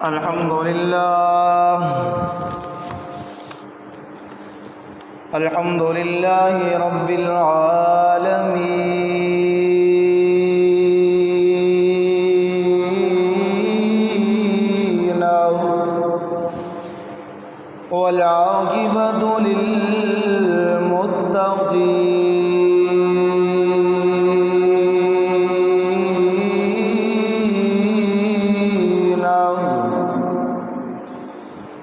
الحمد لله رب العالمين والعاقبة للمتقين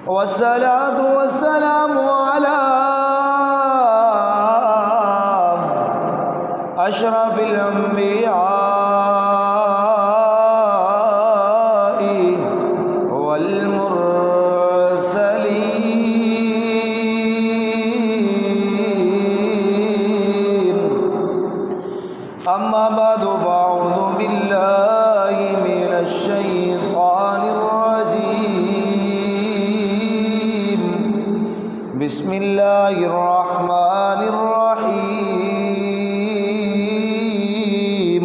والصلاة والسلام على أشرف الأنبياء والمرسلين أما بعد فأعوذ بالله من الشيطان الرجيم بسم الله الرحمن الرحيم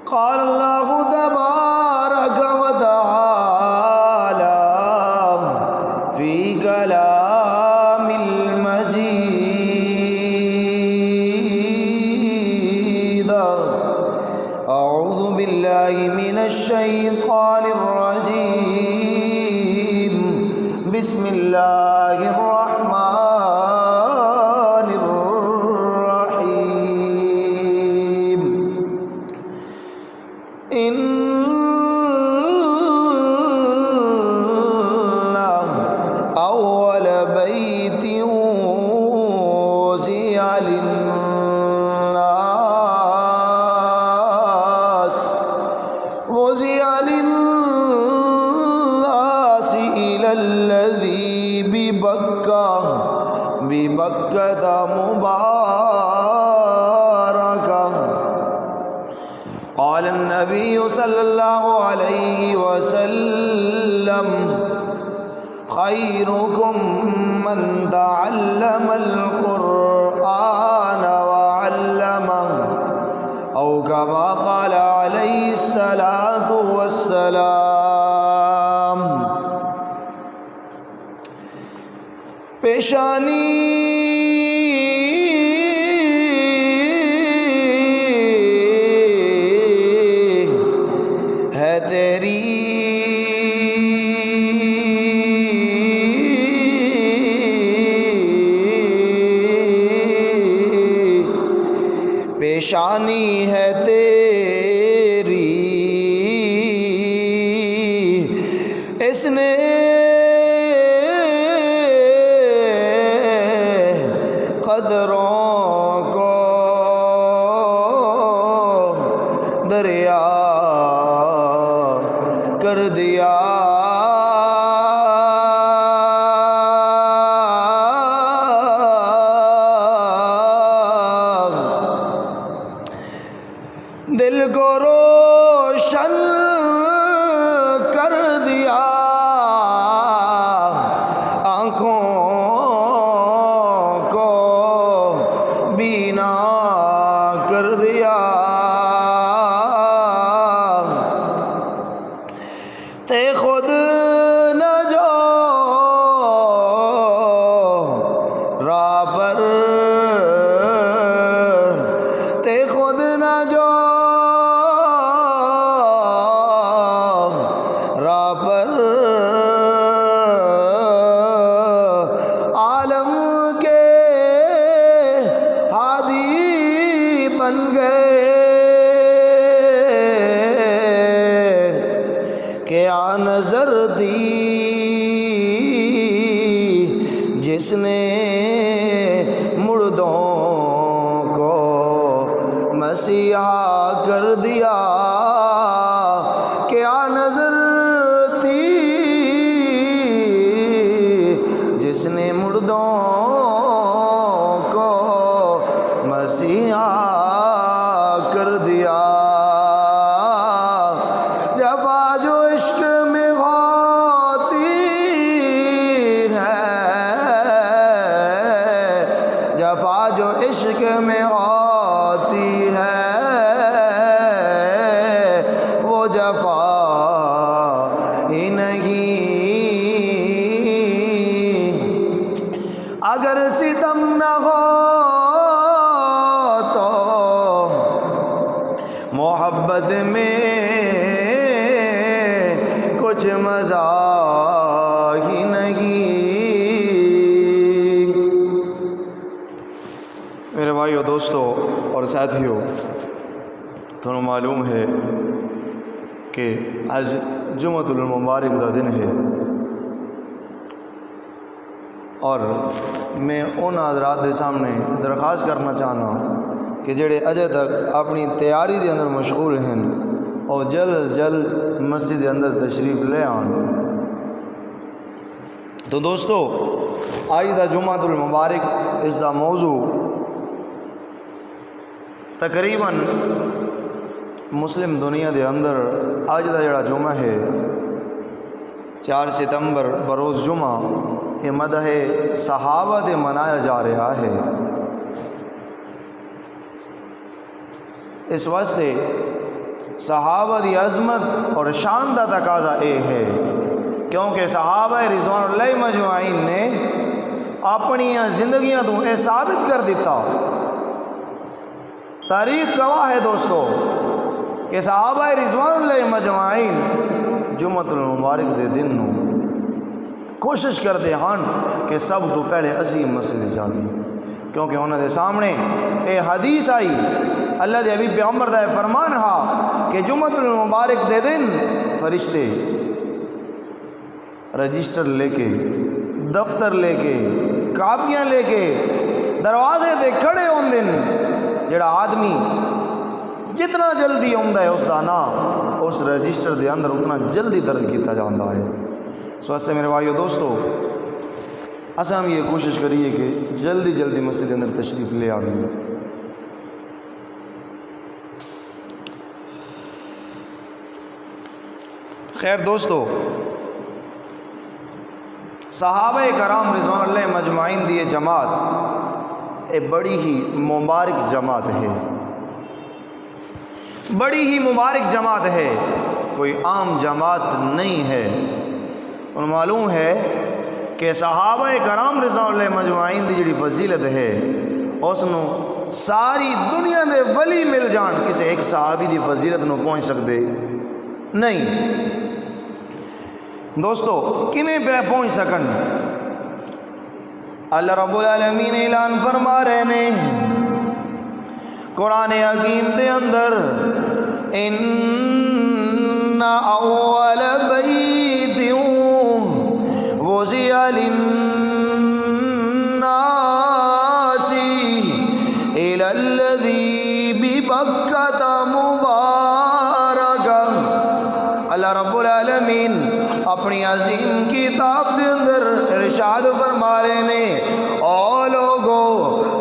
قال الله تبارك وتعالى في كلام المجيد أعوذ بالله من الشيطان الرجيم بسم الله الرحمن الرحيم إن أول بيت وضع للناس إلى الذي ببكة مباركة قال النبي صلى الله عليه وسلم خيركم من تعلم القرآن وعلمه أو كما قال عليه الصلاة والسلام پیشانی ہے تیری پیشانی ہے تیری اس نے قدروں کو دریا کر دیا دل کو روشن کر دیا آنکھوں کو بینا کر دیا تے خود نہ جو راہ پر تے خود نہ جو راہ پر عالم کے ہادی بن گئے کیا نظر دی جس نے مردوں کو مسیحا کر دیا کیا نظر تھی جس نے مردوں کو مسیحا کر دیا جفا جو عشق میں ہوتی ہے جفا جو عشق میں ہوتی ہے وہ جفا محبت میں کچھ مزہ ہی نہیں۔ میرے بھائیو، دوستو اور ساتھیو، تمہیں معلوم ہے کہ آج جمعۃ المبارک کا دن ہے، اور میں ان حضرات کے سامنے درخواست کرنا چاہنا کہ جڑے اجے تک اپنی تیاری دے اندر مشغول ہیں اور جلد از جلد مسجد کے اندر تشریف لے آن۔ تو دوستو، آج دا جمعۃ المبارک اس دا موضوع تقریباً مسلم دنیا دے اندر آج دا جڑا جمعہ ہے 4 ستمبر بروز جمعہ، یہ مدح صحابہ دے منایا جا رہا ہے۔ اس واسطے صحابہ دی عظمت اور شان دا تقاضا اے ہے، کیونکہ صحابہ رضوان اللہ مجمعین نے اپنی زندگیاں تو اے ثابت کر دیتا، تاریخ گواہ ہے دوستو، کہ صحابہ رضوان اللہ مجمعین جمعۃ المبارک دے دن نو کوشش کرتے ہیں کہ سب تو پہلے اسی مسجد جاوی، کیونکہ انہوں نے سامنے اے حدیث آئی، اللہ دے حبیب پیغمبر دا فرمان ہا کہ جمعۃ المبارک دے دن فرشتے رجسٹر لے کے، دفتر لے کے، کاپیاں لے کے دروازے دے کھڑے ہون دن، جڑا آدمی جتنا جلدی آندا ہے اس دا نام اس رجسٹر دے اندر اتنا جلدی درج کیتا جاتا ہے۔ اس واسطے میرے بھائیو دوستو، اساں ہم یہ کوشش کریے کہ جلدی جلدی مسجد کے اندر تشریف لے آئیے۔ خیر دوستو، صحابہ کرام رضوان اللہ مجمعین دی جماعت ایک بڑی ہی مبارک جماعت ہے، بڑی ہی مبارک جماعت ہے، کوئی عام جماعت نہیں ہے۔ اور معلوم ہے کہ صحابہ کرام رضوان اللہ مجمعین دی جڑی فضیلت ہے اس نو ساری دنیا دے ولی مل جان کسی ایک صحابی دی فضیلت نو پہنچ سکتے نہیں۔ دوستو کیویں پہ پہنچ سکن؟ اللہ رب العالمین اعلان فرما رہے نے قرآن حکیم دے اندر، ان اول بیت وضع للناس الى الذی ببکۃ مبارکہ۔ اللہ رب العالمین اپنی عظیم کتاب دے اندر ارشاد فرما رہے نے، او لوگو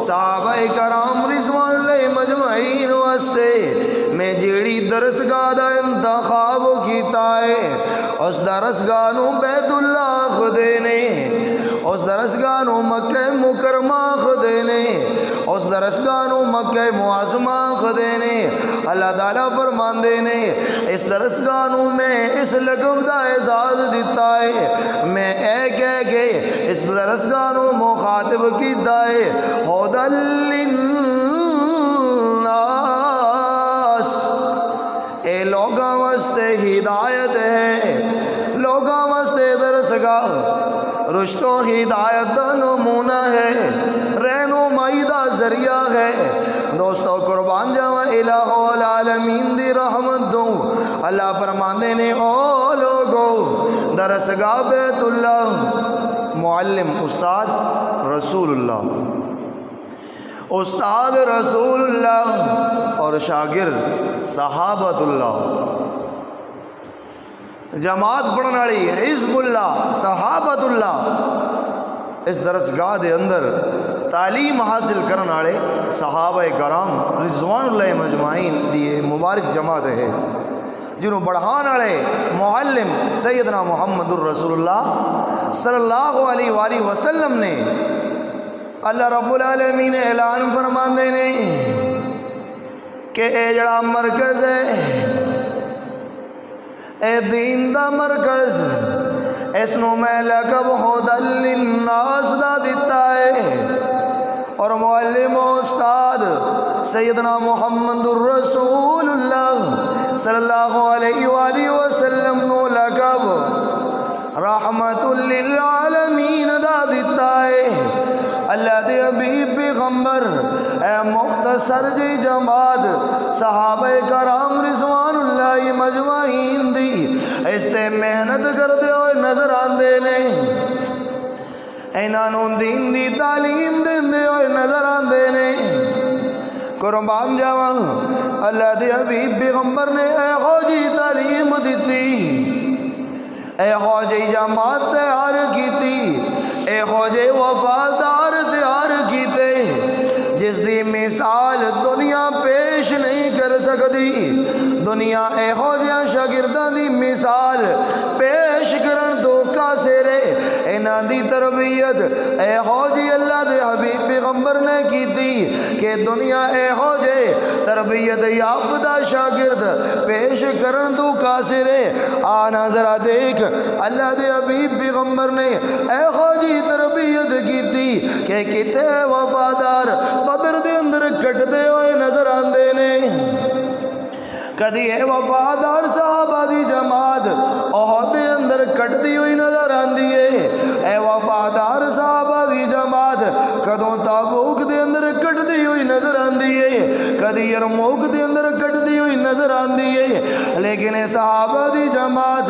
صحابہ کرام رضوان اللہ مجمعین واسطے میں جیڑی درسگاہ دا انتخاب کیتا ہے اس درسگاہ نو بیت اللہ خدے نے، اس درسگاہ نو مکہ مکرمہ خدے نے، اس درسگاہ نو مکہ معظمہ خدے نے۔ اللہ تعالیٰ فرماندے نے اس درسگاہ نو میں اس لقب دا اعزاز دیتا ہے، میں اے کہہ کے اس درسگاہ نو مخاطب کیتا ہے، ہدی للناس، اے لوگاں واسطے ہدایت ہے، لوگاں واسطے درسگاہ رشد و ہدایت دا نمونہ ہے، رہنمائی دا ذریعہ ہے۔ دوستو قربان جاواں الہ العالمین دی رحمت دوں، اللہ فرماندے نے او لوگو درسگاہ بیت اللہ، معلم استاد رسول اللہ، استاد رسول اللہ اور شاگرد صحابت اللہ، جماعت پڑھن والی حزب اللہ صحابت اللہ۔ اس درسگاہ دے اندر تعلیم حاصل کرنے والے صحابہ کرام رضوان اللہ مجمعین دی مبارک جماعت ہے، جنہوں بڑھان والے معلم سیدنا محمد الرسول اللہ صلی اللہ علیہ وآلہ وسلم نے اللہ رب العالمین اعلان فرماندے نے کہ اے جڑا مرکز ہے، اے دین دا مرکز، اس نو میں لقب ہدی للناس دا دیتا ہے۔ اور معلم و استاد سیدنا محمد الرسول اللہ صلی اللہ علیہ وآلہ وسلم نو لقب رحمت للعالمین دا دیتا ہے۔ اللہ دے حبیب پیغمبر اے مختصر جی جماعت صحابہ کرام رضوان اللہ مجمعین دی اس تے محنت کردے ہوئے نظر آندے نے، اینانوں دین دی تعلیم دیندے ہوئے نظر آندے نے۔ قربان جاواں اللہ دے حبیب پیغمبر نے اے خوجی تعلیم دیتی، اے خوجی جماعت تیار کیتی، اے خوجی وفادار تیار کیتے جس دی مثال دنیا پیش نہیں کر سکتی۔ دنیا اے خوجیاں شاگرداں دی مثال پیش کرن تو کاسرے انہاں دی تربیت اے خوجی اللہ دے حبیب پیغمبر نے کیتی کہ دنیا اے خوجے تربیت یافتہ شاگرد پیش کرن تو کاسرے۔ آنا ذرا دیکھ اللہ دے حبیب پیغمبر نے اے خوجی تربیت کیتی کہ کتے وفادار بدر دے اندر کٹتے ہوئے نظر آندے نے، کدی اے وفادار صحابہ دی جماعت احد دے اندر کٹدی ہوئی نظر آندی ہے، اے وفادار صحابہ دی جماعت کدوں تابوک دے اندر کٹدی ہوئی نظر آندی ہے، کدی یرموک دے اندر کٹدی ہوئی نظر آندی ہے، لیکن اے صحابہ دی جماعت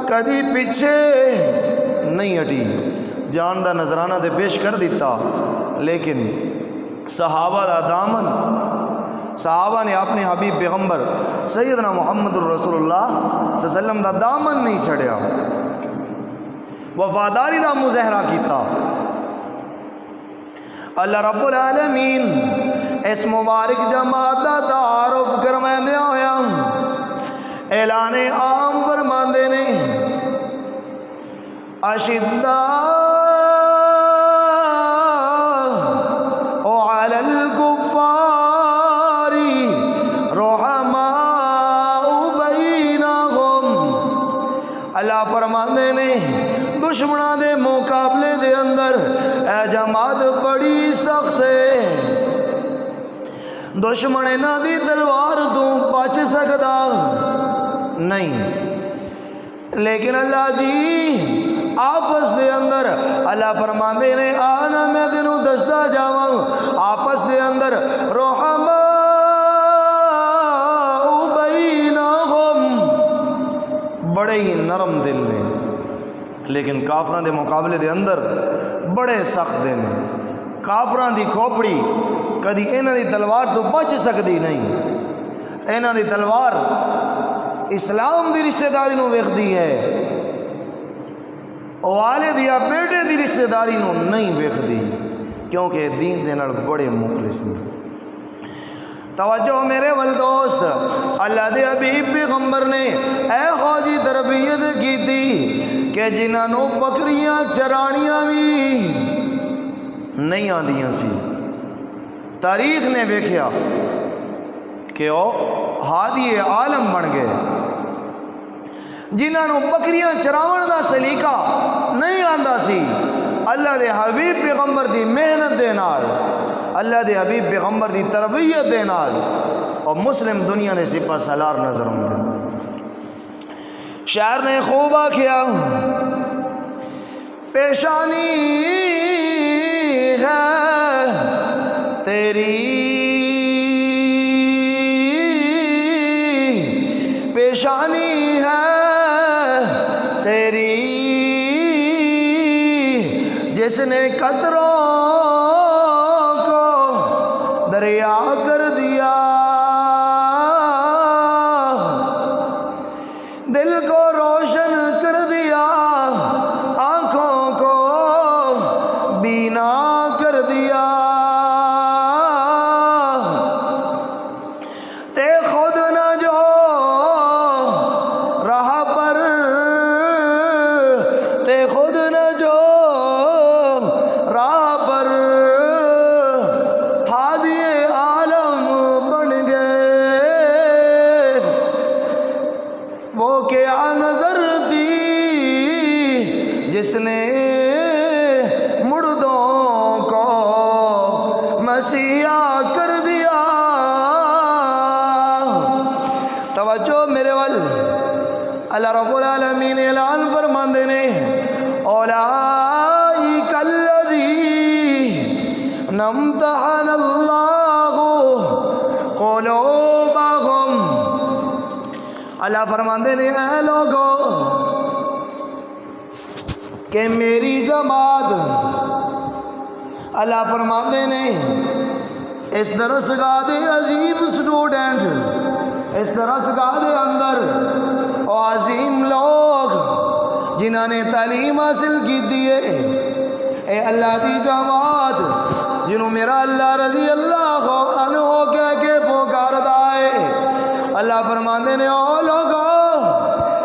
کدی پیچھے نہیں ہٹی۔ جان دا نظرانہ دے پیش کر دیتا، لیکن صحابہ دا دامن، صحابہ نے اپنے حبیب پیغمبر سیدنا محمد الرسول اللہ صلی اللہ علیہ وسلم دا دامن نہیں چھڑیا، وفاداری دا مظاہرہ کیتا۔ اللہ رب العالمین اس مبارک جماعت دا تعارف کروائندے ہویا اعلان عام فرماندے نے، اشداء علی الکفار رحماء بینہم۔ اللہ فرماندے نے دشمنوں دے مقابلے دے اندر اے جماعت بڑی سخت ہے، دشمن انہاں دی تلوار تو بچ سکدا نہیں، لیکن اللہ جی آپس دے اندر اللہ فرماندے نے آنا میں تینوں دستا جاواں آپس دے اندر رحماء بینہم، بڑے ہی نرم دل نے، لیکن کافراں دے مقابلے دے اندر بڑے سخت دل نے۔ کافراں دی کھوپڑی کدی انہاں دی تلوار تو بچ سکتی نہیں، انہاں دی تلوار اسلام دی رشتہ داری نو ویکھدی ہے، والد یا بیٹے دی رشتہ داری نو نہیں ویکھدی، کیونکہ دین دے نال بڑے مخلص نے۔ توجہ میرے ول دوست، اللہ دے حبیب پیغمبر نے اے خوجی تربیت کیتی کہ جنہاں نو بکریاں چرانیاں بھی نہیں آندیاں سی، تاریخ نے ویکھیا کہ وہ ہادی عالم بن گئے، جنہاں نو بکریاں چراون دا سلیقہ نہیں آندا سی، اللہ دے حبیب پیغمبر دی محنت دے نال، اللہ دے حبیب پیغمبر دی تربیت دے نال اور مسلم دنیا نے سپہ سالار نظر آندے۔ شاعر نے خوب آکھیا پیشانی ہے تیری، پیشانی ہے تیری، جس نے قطروں کو دریا کر دیا، دل کو روشن کر دیا، آنکھوں کو بینا کر دیا، تے خود نہ جو راہ پر، تے خود نہ جو راہ پر، ہادی عالم بن گئے، وہ کہ آنا مہیا کر دیا۔ توجہ میرے ول، اللہ رب العالمین اعلان فرماندے نے اولئک الذین امتحن اللہ قلوبہم، اللہ فرماندے نے اے لوگو کہ میری جماعت، اللہ فرماندے نے اس درسگاہ دے عظیم سٹوڈنٹ، اس درسگاہ دے اندر وہ عظیم لوگ جنہاں نے تعلیم حاصل کی دیئے، اے اللہ دی جماعت جنہوں میرا اللہ رضی اللہ عنہ کہہ کے پکاردا ہے، اللہ فرماندے نے او لوگو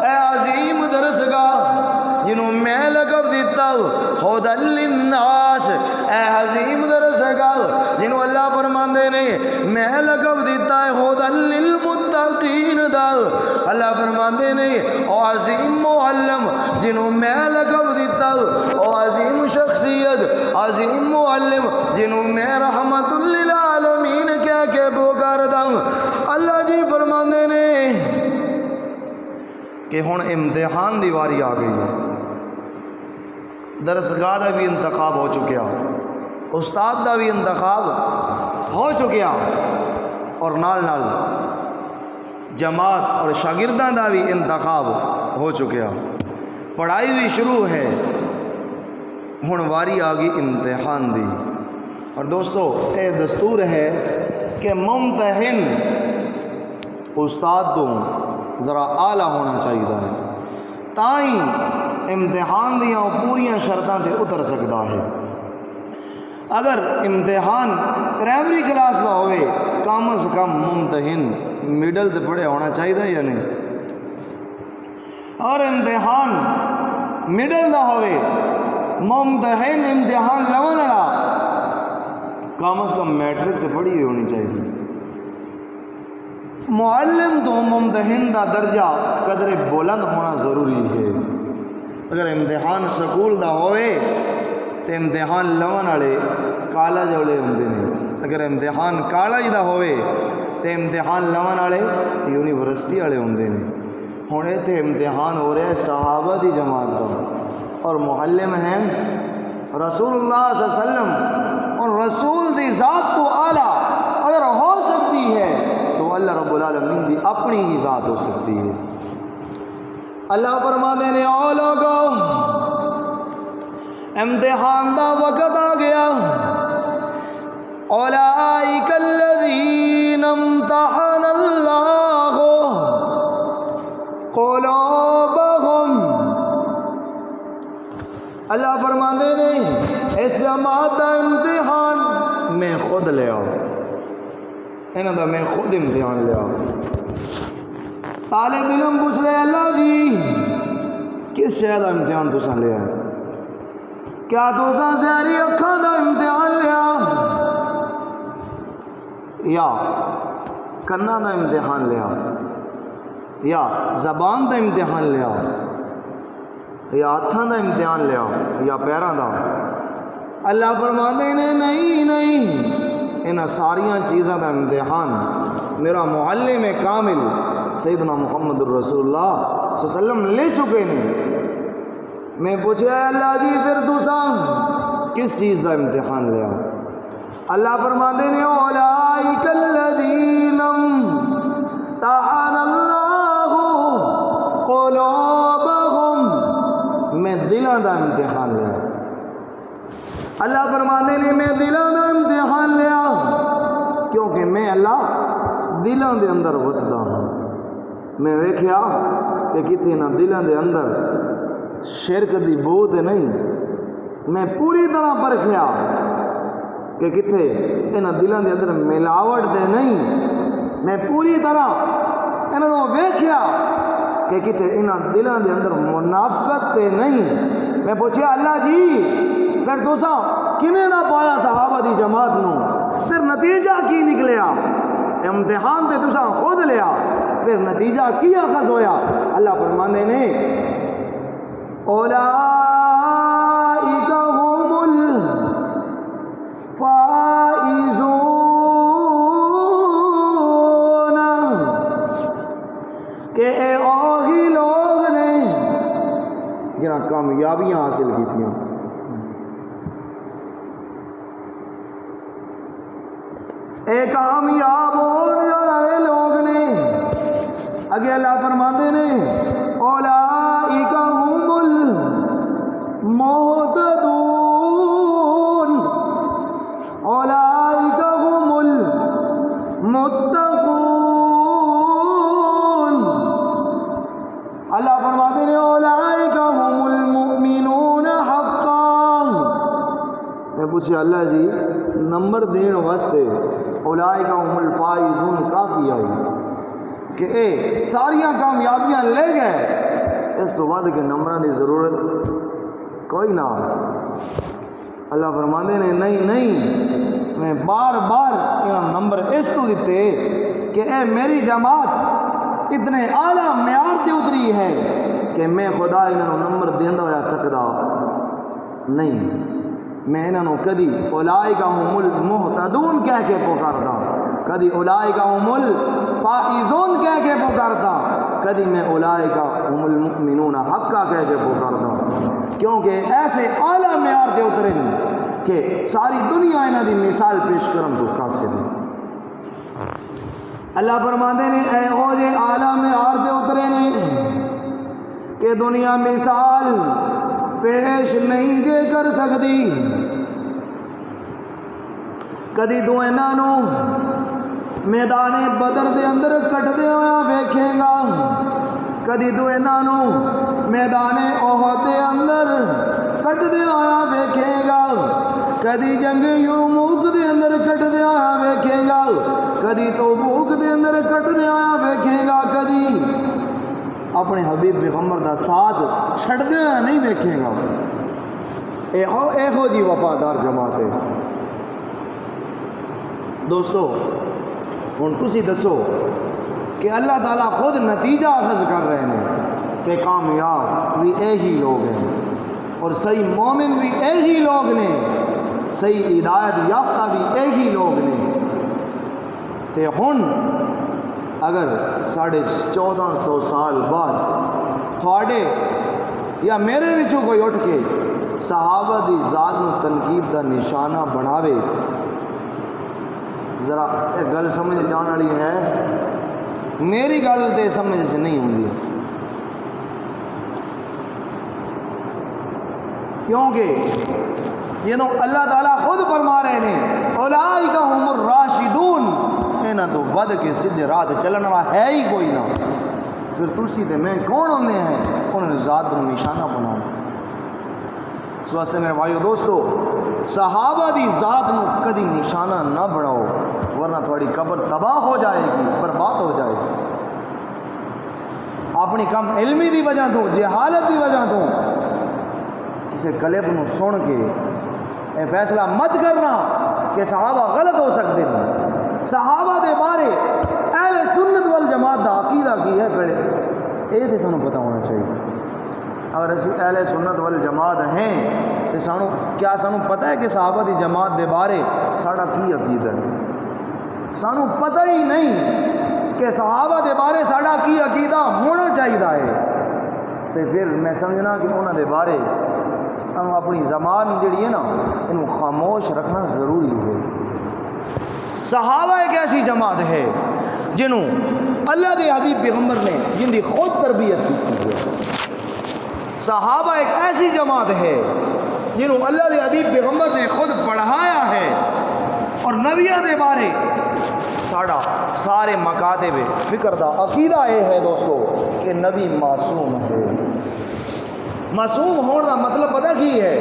اے عظیم درسگاہ جنہوں میں لقب دیتا ہوں ہدی للناس، اے عظیم درسگاہ جنہوں اللہ فرماندے نے میں لقب دیتا ہے ہدی للمتقین دا، اللہ فرماندے نے او عظیم معلم جنہوں میں لقب دیتا ہوں، او عظیم شخصیت عظیم معلم جنہوں میں رحمت للعالمین کہہ کے پکاردا ہوں، اللہ جی فرماندے نے کہ ہن امتحان دی واری آ گئی ہے، درسگاہ دا بھی انتخاب ہو چکیا، استاد دا بھی انتخاب ہو چکیا، اور نال نال جماعت اور شاگرداں دا بھی انتخاب ہو چکیا، پڑھائی بھی شروع ہے، ہن واری آ گئی امتحان دی۔ اور دوستو اے دستور ہے کہ ممتحن استاد تو ذرا اعلیٰ ہونا چاہیے ہے، تائیں امتحان دیاں پوریاں شرطاں تے اتر سکتا ہے۔ اگر امتحان پرائمری کلاس دا ہوئے کم از کم ممتحن مڈل تے پڑھے ہونا چاہیے یا نہیں، اور امتحان مڈل دا ہوئے ممتحن امتحان لون والا کم از کم میٹرک تے پڑھی ہوئی ہونی چاہیے۔ معلم تو ممتحن دا درجہ قدر بلند ہونا ضروری ہے۔ اگر امتحان سکول دا ہوئے تو امتحان لون والے کالج والے ہوندے نے، اگر امتحان کالج دا ہوئے تو امتحان لون والے یونیورسٹی والے ہوندے نے۔ ہن ایتھے امتحان ہو رہا ہے صحابہ دی جماعت دا، اور معلم ہیں رسول اللہ صلی اللہ علیہ وسلم، اور رسول دی ذات تو اعلیٰ اگر ہو سکتی ہے تو اللہ رب العالمین دی اپنی ہی ذات ہو سکتی ہے۔ اللہ فرماتے ہیں او لوگو امتحان دا وقت آ گیا، اولئک الذین امتحن اللہ قلوبہم، اللہ فرماتے ہیں اس جماعت دا امتحان میں خود لے آؤ، انہاں دا میں خود امتحان لے آؤ۔ طالب علم پوچھ رہے اللہ جی کس شے دا امتحان تساں لیا ہے؟ کیا تساں زہری اکھاں دا امتحان لیا یا کنا دا امتحان لیا یا زبان دا امتحان لیا یا ہاتھاں دا امتحان لیا یا پیراں دا؟ اللہ فرماتے ہیں نہیں، انہاں ساریاں چیزاں دا امتحان میرا معلم کامل سیدنا محمد الرسول اللہ صلی اللہ علیہ وسلم لے چکے نے۔ میں پوچھا اللہ جی پھر تساں کس چیز دا امتحان لیا؟ اللہ فرماتے ہیں اولئک الذین امتحن اللہ قلوبہم، میں دلاں دا امتحان لیا۔ اللہ فرماتے ہیں میں دلاں دا امتحان لیا کیونکہ میں اللہ دلاں دے اندر وسدا ہوں۔ میں ویکھیا کہ کتنے نہ دلاں دے اندر شرک دی بو تے نہیں، میں پوری طرح پرکھیا کہ کتنے انہاں دلاں دے اندر ملاوٹ تے نہیں، میں پوری طرح انہاں ویکھیا کہ کتنے انہاں دلاں دے اندر منافقت تے نہیں۔ میں پوچھیا اللہ جی پھر تساں کیویں نہ پایا صحابہ دی جماعت نو، پھر نتیجہ کی نکلیا؟ امتحان تے تساں خود لیا، پھر نتیجہ کی اخذ ہویا؟ اللہ فرماندے نے اولئک هم الفائزون، کامیابیاں حاصل کیتیاں. اے کامیاب والے لوگ نے اگے اللہ فرماتے نے اولئک هم المہتدون اولئک هم المتقون. اللہ فرماتے ہیں اولئک هم المؤمنون حقا. میں پوچھے اللہ جی نمبر دین واسطے اولئک هم الفائزون کافی آئی کہ اے ساریاں کامیابیاں لے گئے, اس تو بعد کے نمبروں کی ضرورت کوئی نہ. اللہ فرماندے نے نہیں میں بار بار یہ نمبر اس تو دیتے کہ اے میری جماعت اتنے اعلیٰ معیار تے اتری ہے کہ میں خدا انہوں نمبر دیندہ ہویا تکدا نہیں. میں انہوں کدی اولئک هم المہتدون کہہ کے پکارتا, کدی اولئک هم الفائزون کہہ کے پکارتا, کدی میں اولئک هم المؤمنون حقا کہہ کے پکارتا, کیونکہ ایسے اعلیٰ معیار دے اترے نہیں کہ ساری دنیا انہاں دی مثال پیش کرن تو قاصر ہے. اللہ فرماتے ہیں اے ہو جے اعلیٰ معیار دے اترے نے کہ دنیا مثال پیش نہیں جے کر سکتی. کدی تو انہوں میدان بدر دے اندر کٹ دے ہویا ویکھے گا, کدی تو انہوں میدان احد دے اندر کٹ دے ہویا ویکھے گا, کدی جنگ یرموک دے اندر کٹ دے ہویا ویکھے گا, کدی تبوک دے اندر کٹ دے ہویا ویکھے گا, کدی اپنے حبیب پیغمبر دا ساتھ چھڑ دے ہویا نہیں ویکھے گا. اے ہو جی وفادار جماعت ہے. دوستو ہن تسی دسو کہ اللہ تعالیٰ خود نتیجہ اخذ کر رہے ہیں کہ کامیاب بھی یہی لوگ ہیں اور صحیح مومن بھی یہی لوگ نے, صحیح ہدایت یافتہ بھی یہی لوگ نے. تے ہن اگر 1450 سال بعد تھوڑے یا میرے وچوں کوئی اٹھ کے صحابہ دی ذات نو تنقید دا نشانہ بناوے, ذرا ایک گل سمجھ جان والی ہے, میری گل تے سمجھ نہیں ہوندی, کیونکہ یہ تو اللہ تعالیٰ خود فرما رہے ہیں اولئک هم الراشدون, انہاں تو ود کے سیدھے راہ تے چلن والا ہے ہی کوئی نہ. پھر تسی تے میں کون ہوندے ہیں انہوں نے ذات نو نشانہ بناؤ. اس واسطے میرے بھائیو دوستو صحابہ دی ذات نو کدی نشانہ نہ بناؤ ورنہ تھوڑی قبر تباہ ہو جائے گی, برباد ہو جائے گی. اپنی کم علمی دی وجہ تو جہالت دی وجہ تو کسی کلپ نو سن کے اے فیصلہ مت کرنا کہ صحابہ غلط ہو سکتے ہیں. صحابہ دے بارے اہل سنت والجماعت دا عقیدہ کی ہے پہلے یہ تو سانو پتہ ہونا چاہیے. اگر اسی اہل سنت والجماعت ہیں تو کیا سانو پتہ ہے کہ صحابہ دی جماعت دے بارے ساڑا کی عقیدہ ہے؟ سانو پتہ ہی نہیں کہ صحابہ دے بارے ساڑا کی عقیدہ ہونا چاہیے ہے. تو پھر میں سمجھنا کہ انہوں دے بارے سانو اپنی زبان جڑی ہے نا انہوں خاموش رکھنا ضروری ہے. صحابہ ایک ایسی جماعت ہے جنہوں اللہ دے حبیب پیغمبر نے جن دی خود تربیت کی ہے. صحابہ ایک ایسی جماعت ہے جنہوں اللہ دے حبیب پیغمبر نے خود پڑھایا ہے اور نبیوں دے بارے ساڑا سارے مکاتب فکر دا عقیدہ یہ ہے دوستو کہ نبی معصوم ہے. معصوم ہونے کا مطلب پتہ کی ہے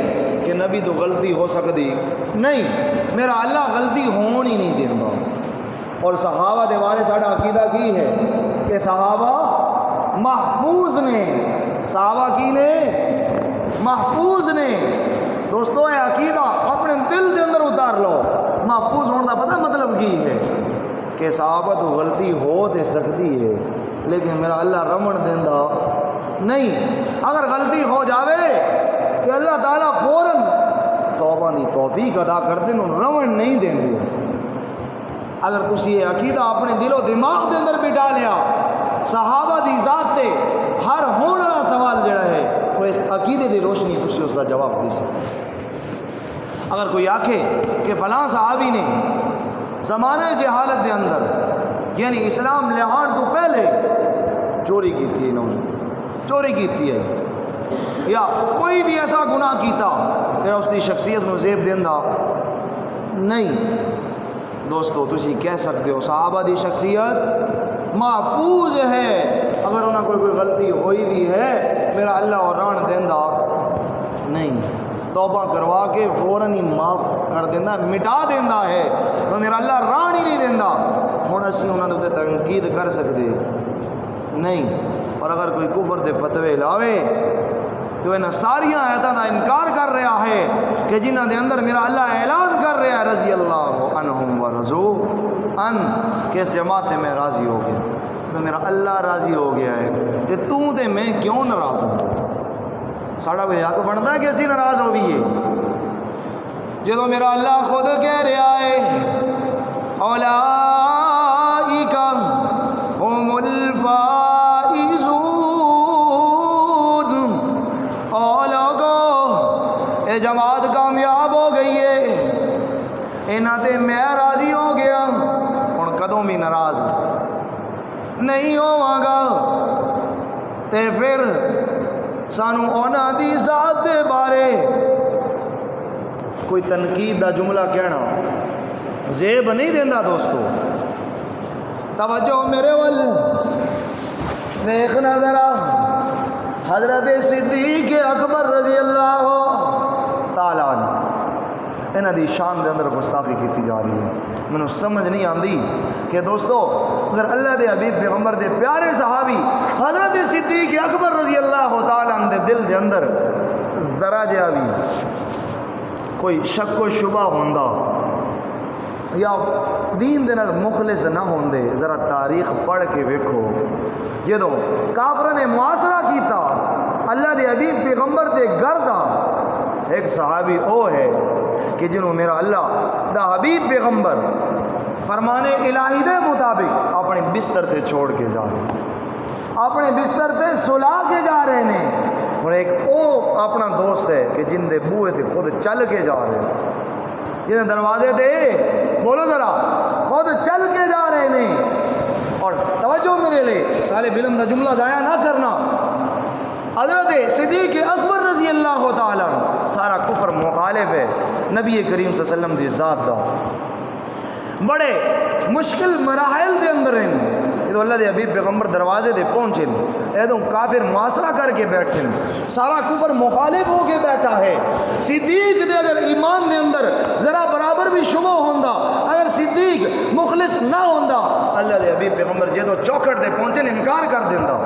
کہ نبی تو غلطی ہو سکتی نہیں, میرا اللہ غلطی ہون ہی نہیں دینا. اور صحابہ دے بارے ساڑا عقیدہ کی ہے کہ صحابہ محفوظ نے, صحابہ کی نے محفوظ نے. دوستو یہ عقیدہ اپنے دل دے اندر اتار لو. محفوظ ہونے کا پتہ مطلب کی ہے کہ صحابہ تو غلطی ہو دے سکتی ہے لیکن میرا اللہ رمن دیندہ نہیں. اگر غلطی ہو جاوے کہ اللہ تعالیٰ فوراً توبہ دی توفیق ادا کر دیں, رمن نہیں دیں دے. اگر تسی یہ عقیدہ اپنے دل و دماغ دے اندر بٹھا لیا صحابہ دی ذات تے ہر ہونے والا سوال جڑا ہے وہ اس عقیدے دی روشنی تسی اس کا جواب دے سکتے۔ اگر کوئی آکھے کہ فلاں صحابی نے زمانے جہالت دے اندر یعنی اسلام لہان تو پہلے چوری کیتی ہے، چوری کیتی ہے، یا کوئی بھی ایسا گناہ کیتا تیرا اس کی شخصیت نو زیب دیندہ نہیں، دوستو تسی کہہ سکتے ہو صحابہ دی شخصیت محفوظ ہے، اگر انہاں کوئی غلطی ہوئی بھی ہے میرا اللہ اور ران دیندہ نہیں، توبہ کروا کے فوراً ہی معاف کر دیندہ، مٹا دیندہ ہے، تو میرا اللہ ران ہی نہیں دیندہ۔ ہن اسی انہاں دے تنقید کر سکتے نہیں، اور اگر کوئی کفر دے فتوے لاوے تو انہاں ساریاں آیتاں دا انکار کر رہا ہے کہ جنہاں دے اندر میرا اللہ اعلان کر رہا ہے رضی اللہ عنہم ورضوا ان کہ اس جماعت تے میں راضی ہو گیا، تو میرا اللہ راضی ہو گیا ہے تے تو تے میں کیوں ناراض ہوں؟ ساڑا کوئی حق بنتا ہے کہ اسی ناراض ہو بھی ہے؟ جدو میرا اللہ خود کہہ رہا ہے اولئک هم الفائزون، او لوگو اے جماعت کامیاب ہو گئی ہے، انہاں تے میں راضی ہو گیا، ہن کدوں بھی ناراض نہیں ہوواں گا، تے پھر سانو انہاں دی ذات دے بارے کوئی تنقید دا جملہ کہنا زیب نہیں دیندہ۔ دوستو توجہ میرے ول دیکھنا ذرا، حضرت صدیق اکبر رضی اللہ تعالیٰ عنہ انہاں دی شان دے اندر گستاخی کیتی جا رہی ہے، مینوں سمجھ نہیں آندی کہ دوستو اگر اللہ دے حبیب پیغمبر دے پیارے صحابی حضرت صدیق اکبر رضی اللہ تعالیٰ عنہ دے دل دے اندر ذرا جہا بھی کوئی شک و شبہ ہوندہ یا دین دے نال مخلص نہ ہوندے، ذرا تاریخ پڑھ کے ویکھو جدو کافروں نے معاصرہ کیتا اللہ دے حبیب پیغمبر دے گھر دا، ایک صحابی او ہے کہ جنہوں میرا اللہ دا حبیب پیغمبر فرمانے الہی دے مطابق اپنے بستر تے چھوڑ کے جا رہے، اپنے بستر تے سلا کے جا رہے ہیں، اور ایک او اپنا دوست ہے کہ جن دے بوئے تے خود چل کے جا رہے ہیں، جن دروازے تے بولو ذرا خود چل کے جا رہے ہیں۔ اور توجہ میرے لئے طالب علم دا جملہ ضائع نہ کرنا، حضرت صدیق اکبر رضی اللہ تعالیٰ سارا کفر مخالف ہے نبی کریم صلی اللہ علیہ وسلم دی ذات دا، بڑے مشکل مراحل دے اندر ہیں، یہ تو اللہ دے حبیب پیغمبر دروازے دے پہنچے ایدوں کافر معاصرہ کر کے بیٹھے، سارا کفر مخالف ہو کے بیٹھا ہے، صدیق دے اگر ایمان دے اندر ذرا برابر بھی شبہ ہوندہ، اگر صدیق مخلص نہ ہوندہ، اللہ دے حبیب پیغمبر جے تو چوکٹ دے پہنچے انکار کر دیندہ،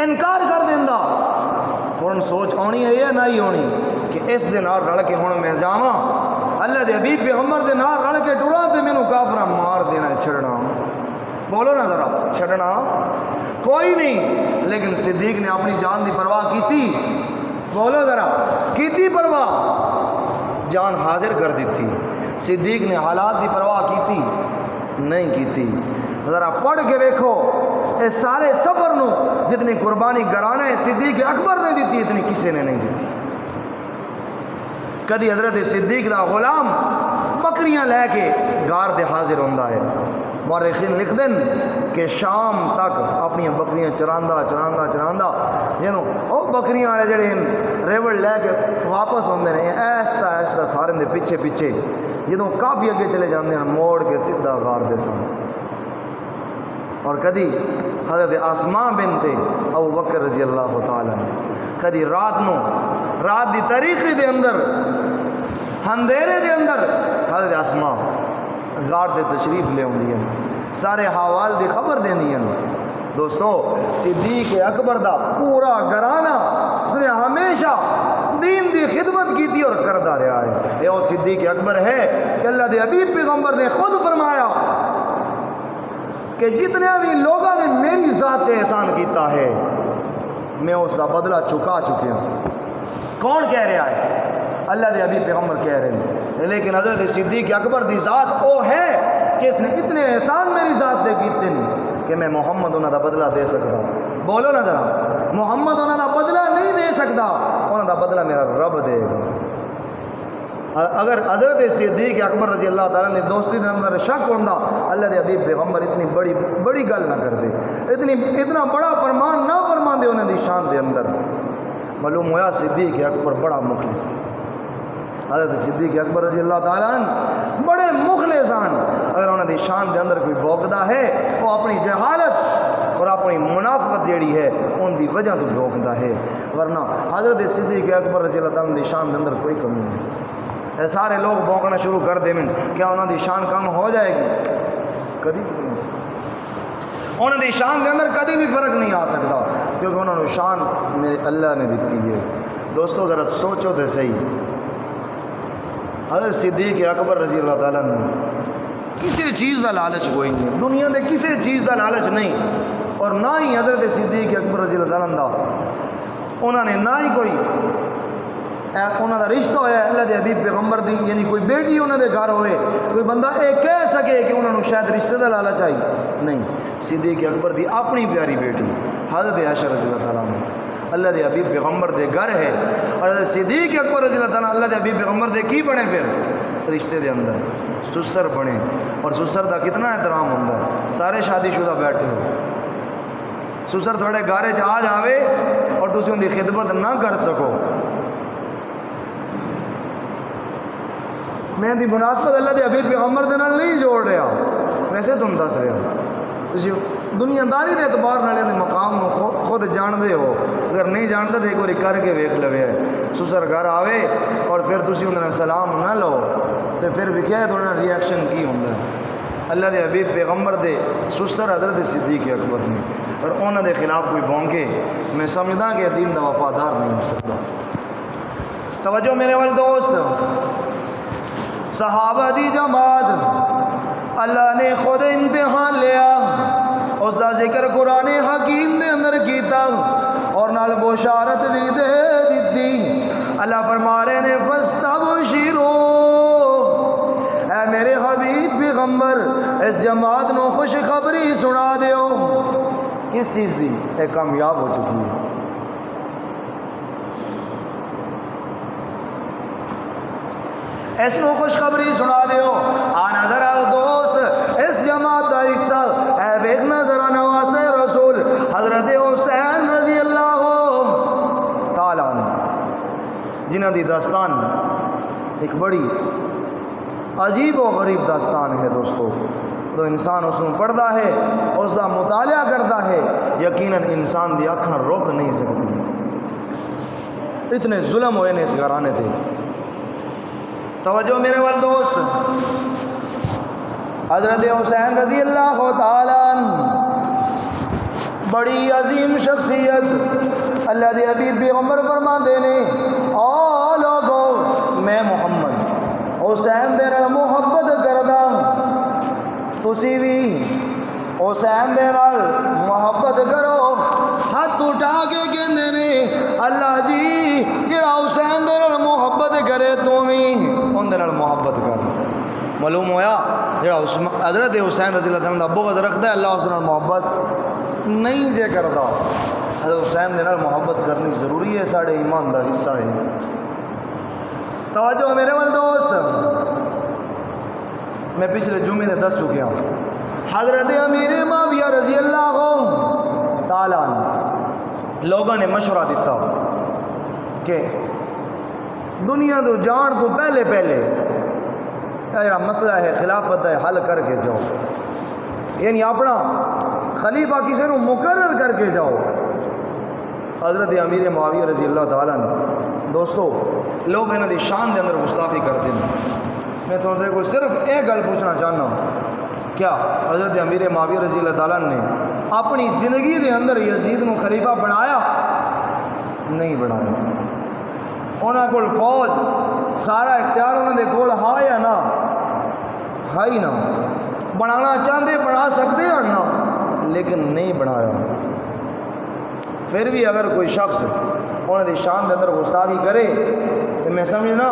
انکار کر دیندہ۔ فوراً سوچ آنی ہے یا نہیں ہونی کہ اس دن اور رڑ کے ہوں میں جاواں اللہ دے حبیب پیغمبر دے نال رڑ کے ٹرا تے مینوں کافراں مار دینا ہے، چھڑنا بولو نا ذرا، چھڑنا کوئی نہیں، لیکن صدیق نے اپنی جان دی پرواہ کیتی، بولو ذرا کیتی پرواہ، جان حاضر کر دیتی، صدیق نے حالات دی پرواہ کیتی نہیں کیتی۔ ذرا پڑھ کے دیکھو اس سارے سفر نو جتنی قربانی گرانا ہے صدیق اکبر نے دیتی، اتنی کسی نے نہیں دیتی۔ کدی حضرت صدیق دا غلام بکریاں لے کے گار دے حاضر ہوندہ ہے، مورخین لکھ دن کہ شام تک اپنی بکریاں چراندہ جنوں او بکریاں والے جڑے ہیں ریوڑ لے کے واپس ہوندے رہے ہیں، ایستا سارے دے پیچھے جدوں کافی اگے چلے جاندے ہیں موڑ کے سیدھا غار دے سامنے۔ اور کدی حضرت اسماء بنت ابو بکر رضی اللہ تعالیٰ کدی رات دی تاریخی دے اندر اندھیرے دے اندر حضرت اسماء غار دے تشریف لے ہوندی ہیں، سارے حوال دی خبر دیندی ہیں۔ دوستو صدیق اکبر دا پورا گھرانہ اس نے ہمیشہ دین دی خدمت کی تھی اور کردہ رہا ہے، یہ وہ صدیق اکبر ہے کہ اللہ دے حبیب پیغمبر نے خود فرمایا کہ جتنے بھی لوگوں نے میری ذات تے احسان کیتا ہے میں اس کا بدلہ چکا چکیا۔ کون کہہ رہا ہے؟ اللہ دے حبیب پیغمبر کہہ رہے ہیں، لیکن حضرت صدیق اکبر دی ذات وہ ہے کہ اس نے اتنے احسان میری ذات دے کیتے ہیں کہ میں محمد انہاں دا بدلہ دے سکتا ہوں۔ بولو نا ذرا، محمد انہوں کا بدلہ نہیں دے سکتا، انہوں کا بدلہ میرا رب دے گا۔ اگر حضرت صدیق اکبر رضی اللہ تعالیٰ نے دوستی دے اندر شک ہوندہ، اللہ دے حبیب پیغمبر اتنی بڑی گل نہ کر دے، اتنا بڑا فرمان نہ فرمان دے انہیں دی شان دے اندر۔ معلوم ہوا صدیق اکبر بڑا مخلص ہے، حضرت صدیق اکبر رضی اللہ تعالیٰ بڑے مخلص ہیں۔ اگر انہیں دی شان دے اندر کوئی بوکدا ہے وہ اپنی جہالت اور اپنی منافقت جیڑی ہے ان دی وجہ تو بوکدا ہے، ورنہ حضرت صدیق اکبر رضی اللہ تعالیٰ دی شان دے اندر کوئی کمی نہیں۔ اے سارے لوگ بونکنا شروع کر دیں، کیا انہوں دی شان کم ہو جائے گی؟ کدی بھی نہیں ہو سکتا، انہوں دی شان دے اندر کدی بھی فرق نہیں آ سکتا، کیونکہ انہوں نے شان میرے اللہ نے دیتی ہے۔ دوستو ذرا سوچو تو صحیح، حضرت صدیق اکبر رضی اللہ تعالیٰ نے کسی چیز کا لالچ کوئی نہیں، دنیا دے کسی چیز کا لالچ نہیں، اور نہ ہی حضرت صدیق اکبر رضی اللہ تعالیٰ دا انہوں نے نہ ہی کوئی انہوں کا رشتہ ہوا اللہ دے حبیب پیغمبر دی، یعنی کوئی بیٹی انہوں دے گھر ہوئے کوئی بندہ یہ کہہ سکے کہ انہوں نے شاید رشتے کا لالچ آئی نہیں۔ صدیق اکبر دی اپنی پیاری بیٹی حضرت عائشہ رضی اللہ تعالیٰ نے اللہ دے حبیب پیغمبر دے گھر ہے، اور حضرت صدیق اکبر رضی اللہ تعالیٰ اللہ دے حبیب پیغمبر دے کی بنے پھر رشتے دے اندر سسر بنے، اور سسر دا کتنا احترام ہوتا ہے۔ سارے شادی شدہ بیٹھے ہو، سسر تھوڑے گھر آ جاوے اور تسی ان دی خدمت نہ کر سکو، میں دی مناسبت اللہ دے حبیب پیغمبر دے نال نہیں جوڑ رہا، ویسے تم دس رہے ہو، تسی دنیا داری دے اعتبار نال دے مقام خود جان دے ہو، اگر نہیں جانتے تو ایک بار کر کے ویکھ لوے ہے۔ سسر گھر آوے اور پھر تسی انہوں نے سلام نہ لو تو پھر بھی کیا ہے تھوڑا ریئیکشن کی ہوندہ ہے۔ اللہ دے حبیب پیغمبر دے سسر حضرت صدیق اکبر نے، اور انہوں دے خلاف کوئی بونکے میں سمجھدا کہ دین دا وفادار نہیں ہو سکتا۔ توجہ میرے والے دوست، صحابہ دی جماعت اللہ نے خود امتحان لیا، اس دا ذکر قرآن حکیم دے اندر کیتا اور نال بشارت بھی دے دیتی۔ اللہ فرما رہے نے فاستبشروا، اے میرے حبیب پیغمبر اس جماعت نو خوشخبری سنا دیو۔ کس چیز دی؟ اے کامیاب ہو چکی ہے۔ اس کو خوشخبری سنا دیو۔ آنا ذرا دوست اس جماعت کا حصہ اے دیکھنا ذرا نواز رسول حضرت حسین رضی اللہ تعالیٰ عنہ، جنہ دی داستان ایک بڑی عجیب و غریب داستان ہے دوستو۔ تو انسان اس میں پڑھتا ہے، اس کا مطالعہ کرتا ہے، یقیناً انسان دی آنکھاں روک نہیں سکتی۔ اتنے ظلم ہوئے نے اس گھرانے تھے۔ توجہ میرے وال دوست، حضرت حسین رضی اللہ تعالیٰ بڑی عظیم شخصیت، اللہ دے حبیب پیغمبر فرماندے نے او لوگو میں محمد حسین دے نال محبت کردا، تسی بھی حسین دے نال محبت کرو۔ ہاتھ اٹھا کے کہندے نے اللہ جی جڑا حسین دے نال محبت کرے تو بھی ان دے نال محبت کر۔ معلوم ہویا جڑا حضرت حسین رضی اللہ عنہ دا بغض رکھدا ہے اللہ اس نال محبت نہیں جے کردا۔ حضرت حسین دے نال محبت کرنی ضروری ہے، ساڑھے ایمان دا حصہ ہے۔ توجہ میرے وال دوست، میں پچھلے جمعے سے دس چکیا ہوں، حضرت امیر معاویہ رضی اللہ تعالیٰ عنہ لوگوں نے مشورہ دیتا کہ دنیا تو جان تو پہلے یہ مسئلہ ہے خلافت ہے حل کر کے جاؤ، یعنی اپنا خلیفہ کسی کو مقرر کر کے جاؤ۔ حضرت امیر معاویہ رضی اللہ تعالیٰ عنہ دوستو لوگ انہوں دی شان دے اندر گستاخی کرتے ہیں۔ میں تو اندر کو صرف ایک گل پوچھنا چاہنا ہوں، کیا حضرت امیر معاویہ رضی اللہ تعالیٰ نے اپنی زندگی دے اندر یزید کو خلیفہ بنایا؟ نہیں بنایا۔ انہوں کو فوج سارا اختیار انہوں دے کول ہا یا نہ ہے ہی نہ، بنانا چاہتے بنا سکتے ہیں نہ، لیکن نہیں بنایا۔ پھر بھی اگر کوئی شخص انہوں دی شان دے اندر گستاخی کرے تو میں سمجھنا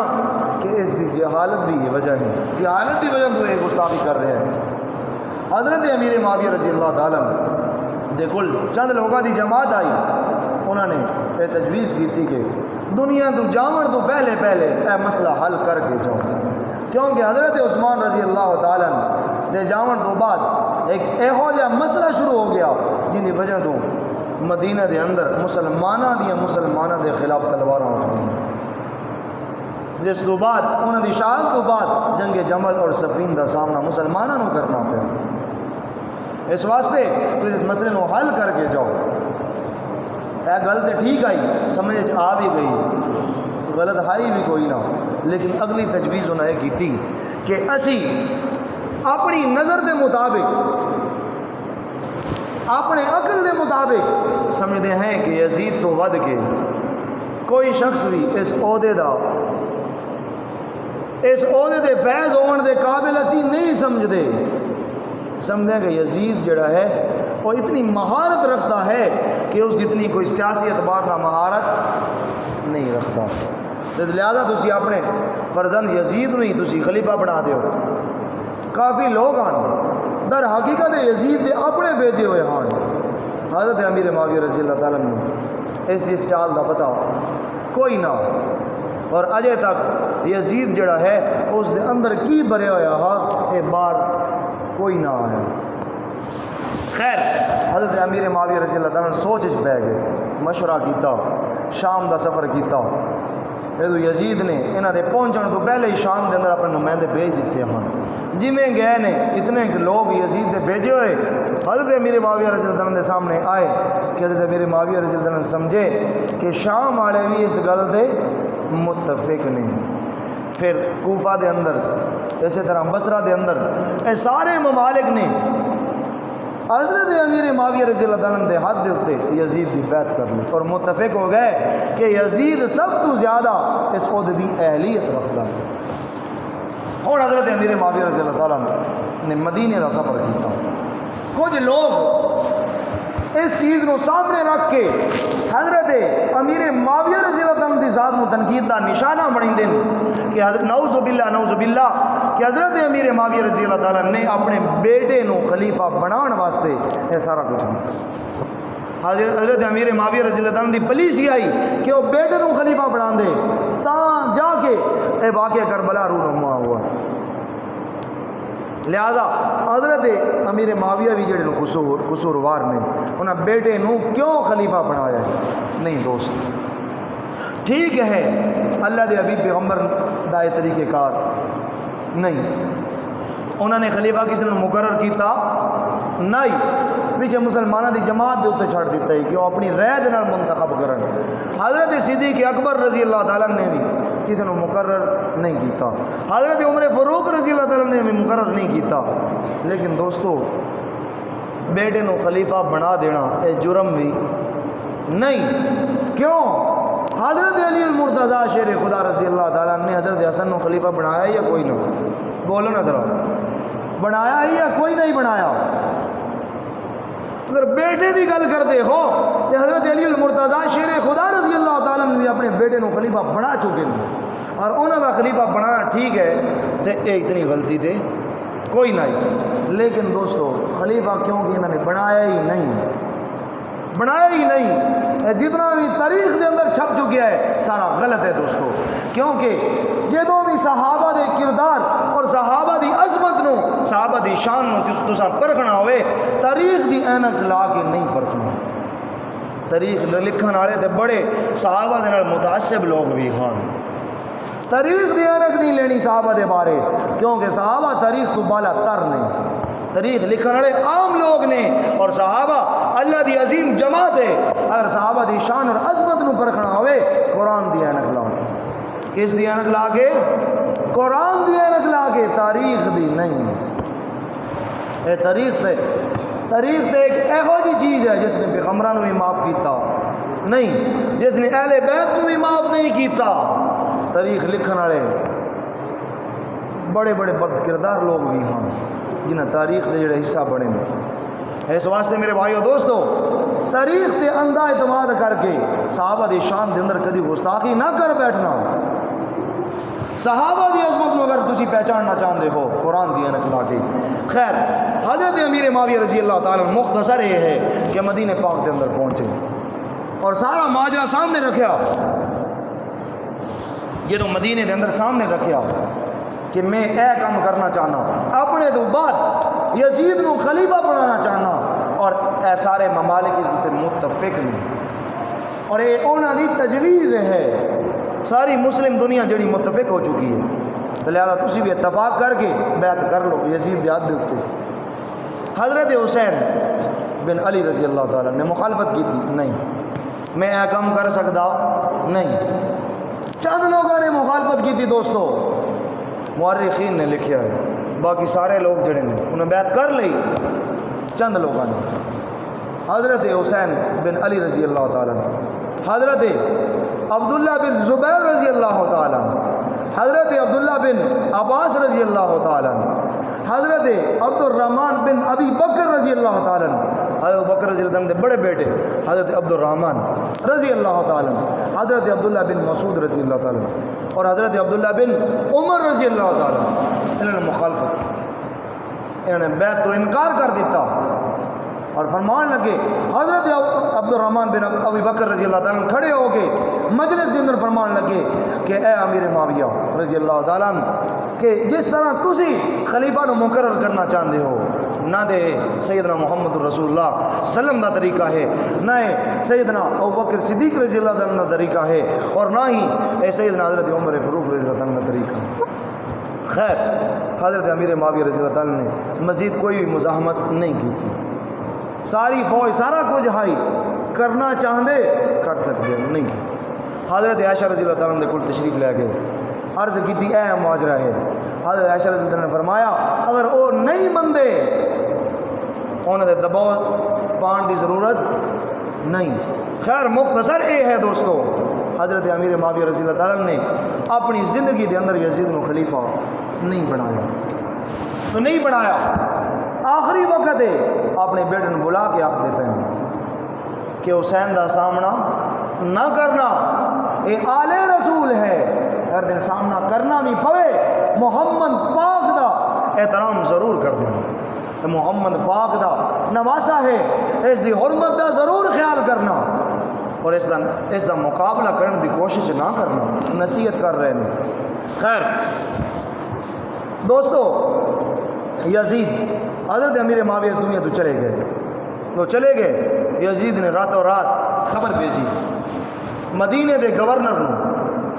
کہ اس دی جہالت دی وجہ ہے، جہالت دی وجہ سے یہ گستاخی کر رہے ہیں۔ حضرت امیر معاویہ رضی اللہ تعالیٰ دیکھو چند لوگوں کی جماعت آئی، انہوں نے یہ تجویز کی تھی کہ دنیا تو جاون تو پہلے اے مسئلہ حل کر کے جاؤ، کیونکہ حضرت عثمان رضی اللہ تعالیٰ دے جاون تو بعد ایک یہو جہا مسئلہ شروع ہو گیا جن کی وجہ تو مدینہ دے اندر مسلمانوں دے خلاف تلواراں اٹھ گئی، جس تو بعد انہوں دی شہادت تو بعد جنگ جمل اور صفین دا سامنا مسلمانوں کو کرنا پیا۔ اس واسطے تو اس مسئلے کو حل کر کے جاؤ۔ اے گل تو ٹھیک آئی، سمجھ آ بھی گئی، غلط ہائی بھی کوئی نہ، لیکن اگلی تجویز انہوں نے کی تھی کہ اسی اپنی نظر دے مطابق، اپنے عقل دے مطابق سمجھتے ہیں کہ یزید تو ود کے کوئی شخص بھی اس عہدے دے فیض ہون دے قابل اسی نہیں سمجھتے کہ یزید جڑا ہے وہ اتنی مہارت رکھتا ہے کہ اس جتنی کوئی سیاسی اعتبار نہ مہارت نہیں رکھتا، لہذا تسی اپنے فرزند یزید نہیں تسی خلیفہ بنا دیو۔ کافی لوگ آن در حقیقت یزید دے اپنے بھیجے ہوئے ہاں، حضرت امیر معاویہ رضی اللہ تعالیٰ نے اس چال دا پتہ کوئی نہ، اور اجے تک یزید جڑا ہے اس دے اندر کی بھرے ہویا ہاں یہ بار کوئی نہ آیا۔ خیر حضرت امیر معاویہ رضی اللہ تعالیٰ نے سوچ بہ گئے، مشورہ کیتا، شام دا سفر کیتا، یزید نے انہاں دے پہنچن تو پہلے ہی شام دے اندر اپنے نمائندے بھیج دیتے ہیں، جویں گئے نے اتنے لوگ یزید دے بھیجے ہوئے حضرت امیر معاویہ رضی اللہ تعالیٰ دے سامنے آئے کہ حضرت امیر معاویہ رضی اللہ تعالیٰ نے سمجھے کہ شام والے بھی اس گل دے متفق نے۔ پھر کوفہ دے اندر، اسی طرح بصرہ دے اندر، اے سارے ممالک نے حضرت امیر معاویہ رضی اللہ تعالیٰ دے ہاتھ دے ہوتے یزید دی بیعت کر لی اور متفق ہو گئے کہ یزید سب تو زیادہ اس عہدے دی اہلیت رکھتا ہے۔ اور حضرت امیر معاویہ رضی اللہ تعالیٰ نے مدینے کا سفر کیتا۔ کچھ لوگ اس چیز کو سامنے رکھ کے حضرت امیر معاویہ رضی اللہ تعالیٰ کی ذات میں تنقید کا نشانہ بنیں دیں کہ حضرت نعوذ باللہ کہ حضرت امیر معاویہ رضی اللہ تعالیٰ نے اپنے بیٹے نو خلیفہ بنان واسطے یہ سارا کچھ کیا۔ حضرت امیر معاویہ رضی اللہ تعالیٰ کی پالیسی آئی کہ وہ بیٹے نو خلیفہ بنا دے، تاں جا کے اے واقعہ کربلا رونما ہوا۔ لہذا حضرت امیر معاویہ بھی جڑے قصوروار نے، انہیں بیٹے نو کیوں خلیفہ بنایا ہے؟ نہیں دوست، ٹھیک ہے اللہ دے حبیب پیغمبر دا طریقہ کار نہیں، انہوں نے خلیفہ کسی نے مقرر کیتا نہیں، پیچھے مسلمانوں دی جماعت دے اتنے چھڑ دیتا ہے کہ وہ اپنی رائے دے نال منتخب کرن۔ حضرت صدیق اکبر رضی اللہ تعالیٰ نے بھی کسی نے مقرر نہیں کیتا، حضرت عمر فاروق رضی اللہ تعالیٰ نے بھی مقرر نہیں کیتا۔ لیکن دوستو بیٹے نو خلیفہ بنا دینا اے جرم بھی نہیں، کیوں؟ حضرت علی المرتضیٰ شیر خدا رضی اللہ تعالیٰ نے حضرت حسن نو خلیفہ بنایا یا کوئی نہ؟ بولو نا ذرا، بنایا ہی یا کوئی نہیں بنایا؟ اگر بیٹے کی گل کرتے ہو تو حضرت علی المرتضیٰ شیر خدا رضی اللہ تعالیٰ نے بھی اپنے بیٹے نو خلیفہ بنا چکے ہیں، اور انہوں کا خلیفہ بنانا ٹھیک ہے تو یہ اتنی غلطی دے کوئی نہیں۔ لیکن دوستو خلیفہ کیونکہ انہوں نے بنایا ہی نہیں، جتنا بھی تاریخ دے اندر چھپ چکیا ہے سارا غلط ہے دوستو، کیونکہ جدوں بھی صحابہ دے کردار اور صحابہ دی عظمت نو، صحابہ دی شان نو تساں پرکھنا ہوئے تاریخ دی اینک لا کے نہیں پرکھنا۔ تاریخ لکھن والے تے بڑے صحابہ دے نال متعصب لوگ بھی ہاں، تاریخ دی اینک نہیں لینی صحابہ دے بارے، کیونکہ صحابہ تاریخ تو بالا تر نہیں، تاریخ لکھن والے عام لوگ نے، اور صحابہ اللہ دی عظیم جماعت ہے۔ اگر صحابہ دی شان اور عظمت نو پرکھنا ہوئے قرآن دی اینک لا کے، کس دی اینک لا کے؟ قرآن دی اینک لا کے، تاریخ دی نہیں۔ اے تاریخ تے ایک ایہو جی چیز ہے جس نے پیغمبراں نو بھی معاف کیتا نہیں، جس نے اہل بیت نو بھی معاف نہیں کیتا۔ تاریخ لکھن والے بڑے بڑے بد کردار لوگ بھی ہیں جنہیں تاریخ دے جڑے حصہ بنے۔ اس واسطے میرے بھائیو دوستو تاریخ تے اندھا اعتماد کر کے صحابہ دی شان دے اندر کدی گستاخی نہ کر بیٹھنا۔ صحابہ دی عظمت نو اگر تسی پہچاننا چاہتے ہو قرآن دی نقل کے خیر حضرت امیر معاویہ رضی اللہ تعالیٰ مختصر یہ ہے کہ مدینہ پاک کے اندر پہنچے اور سارا ماجرا سامنے رکھیا جدو مدینے دے اندر سامنے رکھیا کہ میں اے کام کرنا چاہنا اپنے تو بعد یزید نو خلیفہ بنانا چاہنا اور اے سارے ممالک اس پر متفق نہیں اور یہ انہوں دی تجویز ہے ساری مسلم دنیا جڑی متفق ہو چکی ہے تو لہذا تسی بھی اتفاق کر کے بیعت کر لو یزید دیات دے اتے حضرت حسین بن علی رضی اللہ تعالیٰ نے مخالفت کی تھی نہیں میں اے کام کر سکتا نہیں چند لوگوں نے مخالفت کی تھی دوستو مورخین نے لکھیا ہے باقی سارے لوگ جڑے نے انہیں بیعت کر لی چند لوگوں نے حضرت حسین بن علی رضی اللہ تعالیٰ حضرت عبداللہ بن زبیر رضی اللہ تعالیٰ حضرت عبداللہ بن عباس رضی اللہ تعالیٰ حضرت عبد الرحمن بن ابی بکر رضی اللہ تعالیٰ حضرت بکر رضی اللہ تعالیٰ بڑے بیٹے حضرت عبد الرحمن رضی اللہ تعالیٰ حضرت عبداللہ بن مسعود رضی اللہ تعالیٰ اور حضرت عبداللہ بن عمر رضی اللہ تعالیٰ انہوں نے مخالفت کی انہوں نے بیعت تو انکار کر دیتا اور فرمان لگے حضرت عبد الرحمن بن ابی بکر رضی اللہ تعالیٰ کھڑے ہو کے مجلس کے اندر فرمان لگے کہ اے امیر معاویہ رضی اللہ تعالیٰ کہ جس طرح تسی خلیفہ نو مقرر کرنا چاہتے ہو نہ دے سیدنا محمد رسول اللہ سلم دا طریقہ ہے نہ سیدنا ابوبکر صدیق رضی اللہ تعالیٰ دا طریقہ ہے اور نہ ہی اے سیدنا حضرت عمر فاروق رضی اللہ تعالیٰ دا طریقہ ہے خیر حضرت امیر معاویہ رضی اللہ تعالیٰ نے مزید کوئی بھی مزاحمت نہیں کی تھی ساری فوج سارا کچھ ہائی کرنا چاہتے کر سکتے نہیں کی حضرت عائشہ رضی اللہ تعالیٰ نے کل تشریف لے گئے عرض کی تھی اے معاجرہ ہے حضرت عائشہ رضی اللہ تعالیٰ نے فرمایا اگر وہ نہیں مندے انہوں نے دباؤ پان دی ضرورت نہیں خیر مختصر یہ ہے دوستو حضرت امیر معاویہ رضی اللہ تعالیٰ نے اپنی زندگی دے اندر یزید نو خلیفہ نہیں بنایا تو نہیں بنایا آخری وقت ہے اپنے بیٹے نے بلا کے آخ دیتے ہیں کہ حسین دا سامنا نہ کرنا یہ آل رسول ہے ہر دن سامنا کرنا بھی پوے محمد پاک دا احترام ضرور کرنا محمد پاک دا نواسا ہے اس دی حرمت دا ضرور خیال کرنا اور اس دا مقابلہ کرنے دی کوشش نہ کرنا نصیحت کر رہے ہیں خیر دوستو یزید حضرت امیر معاویہ اس دنیا تو چلے گئے وہ چلے گئے یزید نے راتوں رات خبر بھیجی مدینے دے گورنر نو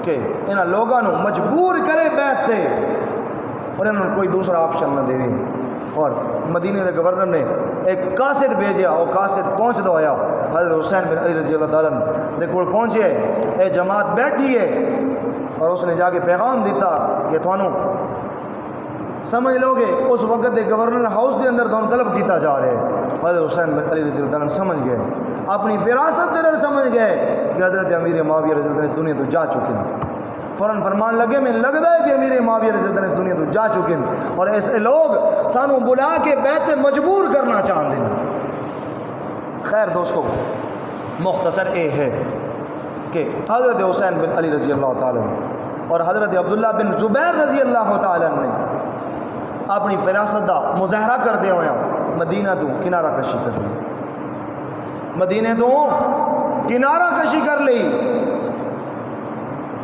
کہ انہاں لوگاں نو مجبور کرے بیعت تے اور انہوں نے کوئی دوسرا آپشن نہ دے اور مدینے دے گورنر نے ایک قاصد بھیجیا اور قاصد پہنچ دو ہویا حضرت حسین بن علی رضی اللہ تعالیٰ دے کول پہنچے اے جماعت بیٹھی ہے اور اس نے جا کے پیغام دیتا کہ تھانوں سمجھ لو گے اس وقت دے گورنر ہاؤس دے اندر تھانوں طلب کیتا جا رہے حضرت حسین بن علی رضی اللہ تعالیٰ سمجھ گئے اپنی فراست دے سمجھ گئے کہ حضرت امیر معاویہ رضی اللہ تعالیٰ اس دنیا تو جا چکے ہیں فوراً فرمان لگے میں لگتا ہے کہ امیر معاویہ رضی اللہ تعالیٰ اس دنیا تو جا چکے ہیں اور ایسے لوگ سانوں بلا کے بیعت مجبور کرنا چاہتے ہیں خیر دوستو مختصر اے ہے کہ حضرت حسین بن علی رضی اللہ تعالیٰ اور حضرت عبداللہ بن زبیر رضی اللہ تعالیٰ نے اپنی فراست دا مظاہرہ کر دے ہویا مدینہ تو کنارہ کشی کر لی مدینہ تو کنارہ کشی کر لی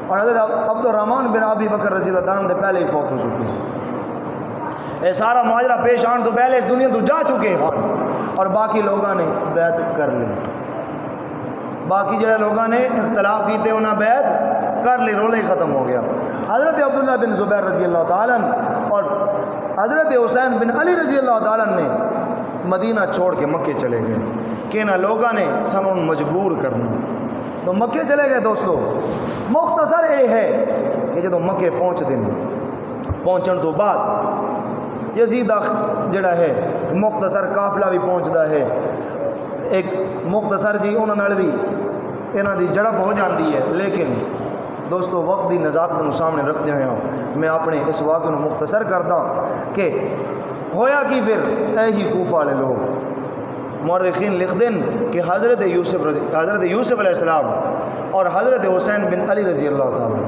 اور حضرت عبد الرحمن بن ابی بکر رضی اللہ تعالیٰ نے پہلے ہی فوت ہو چکے ہیں یہ سارا ماجرہ پیش آن تو پہلے اس دنیا تو جا چکے ہیں اور باقی لوگوں نے بیعت کر لی باقی جڑے لوگوں نے اختلاف کیتے انہیں بیعت کر لی رولے ختم ہو گیا حضرت عبداللہ بن زبیر رضی اللہ تعالیٰ اور حضرت حسین بن علی رضی اللہ تعالیٰ نے مدینہ چھوڑ کے مکے چلے گئے کہ نہ لوگوں نے سانوں مجبور کرنا تو مکے چلے گئے دوستو مختصر یہ ہے کہ جب مکے پہنچن تو بعد یزید جڑا ہے مختصر قافلہ بھی پہنچتا ہے ایک مختصر جی انہوں نے بھی انہوں دی جڑپ ہو جاتی ہے لیکن دوستو وقت دی نزاکت نو سامنے رکھتے ہیں میں اپنے اس واقعے نو مختصر کرتا کہ ہویا کی پھر اے ہی کوفہ والے لوگ مورخین لکھ دیں کہ حضرت یوسف علیہ السلام اور حضرت حسین بن علی رضی اللہ تعالیٰ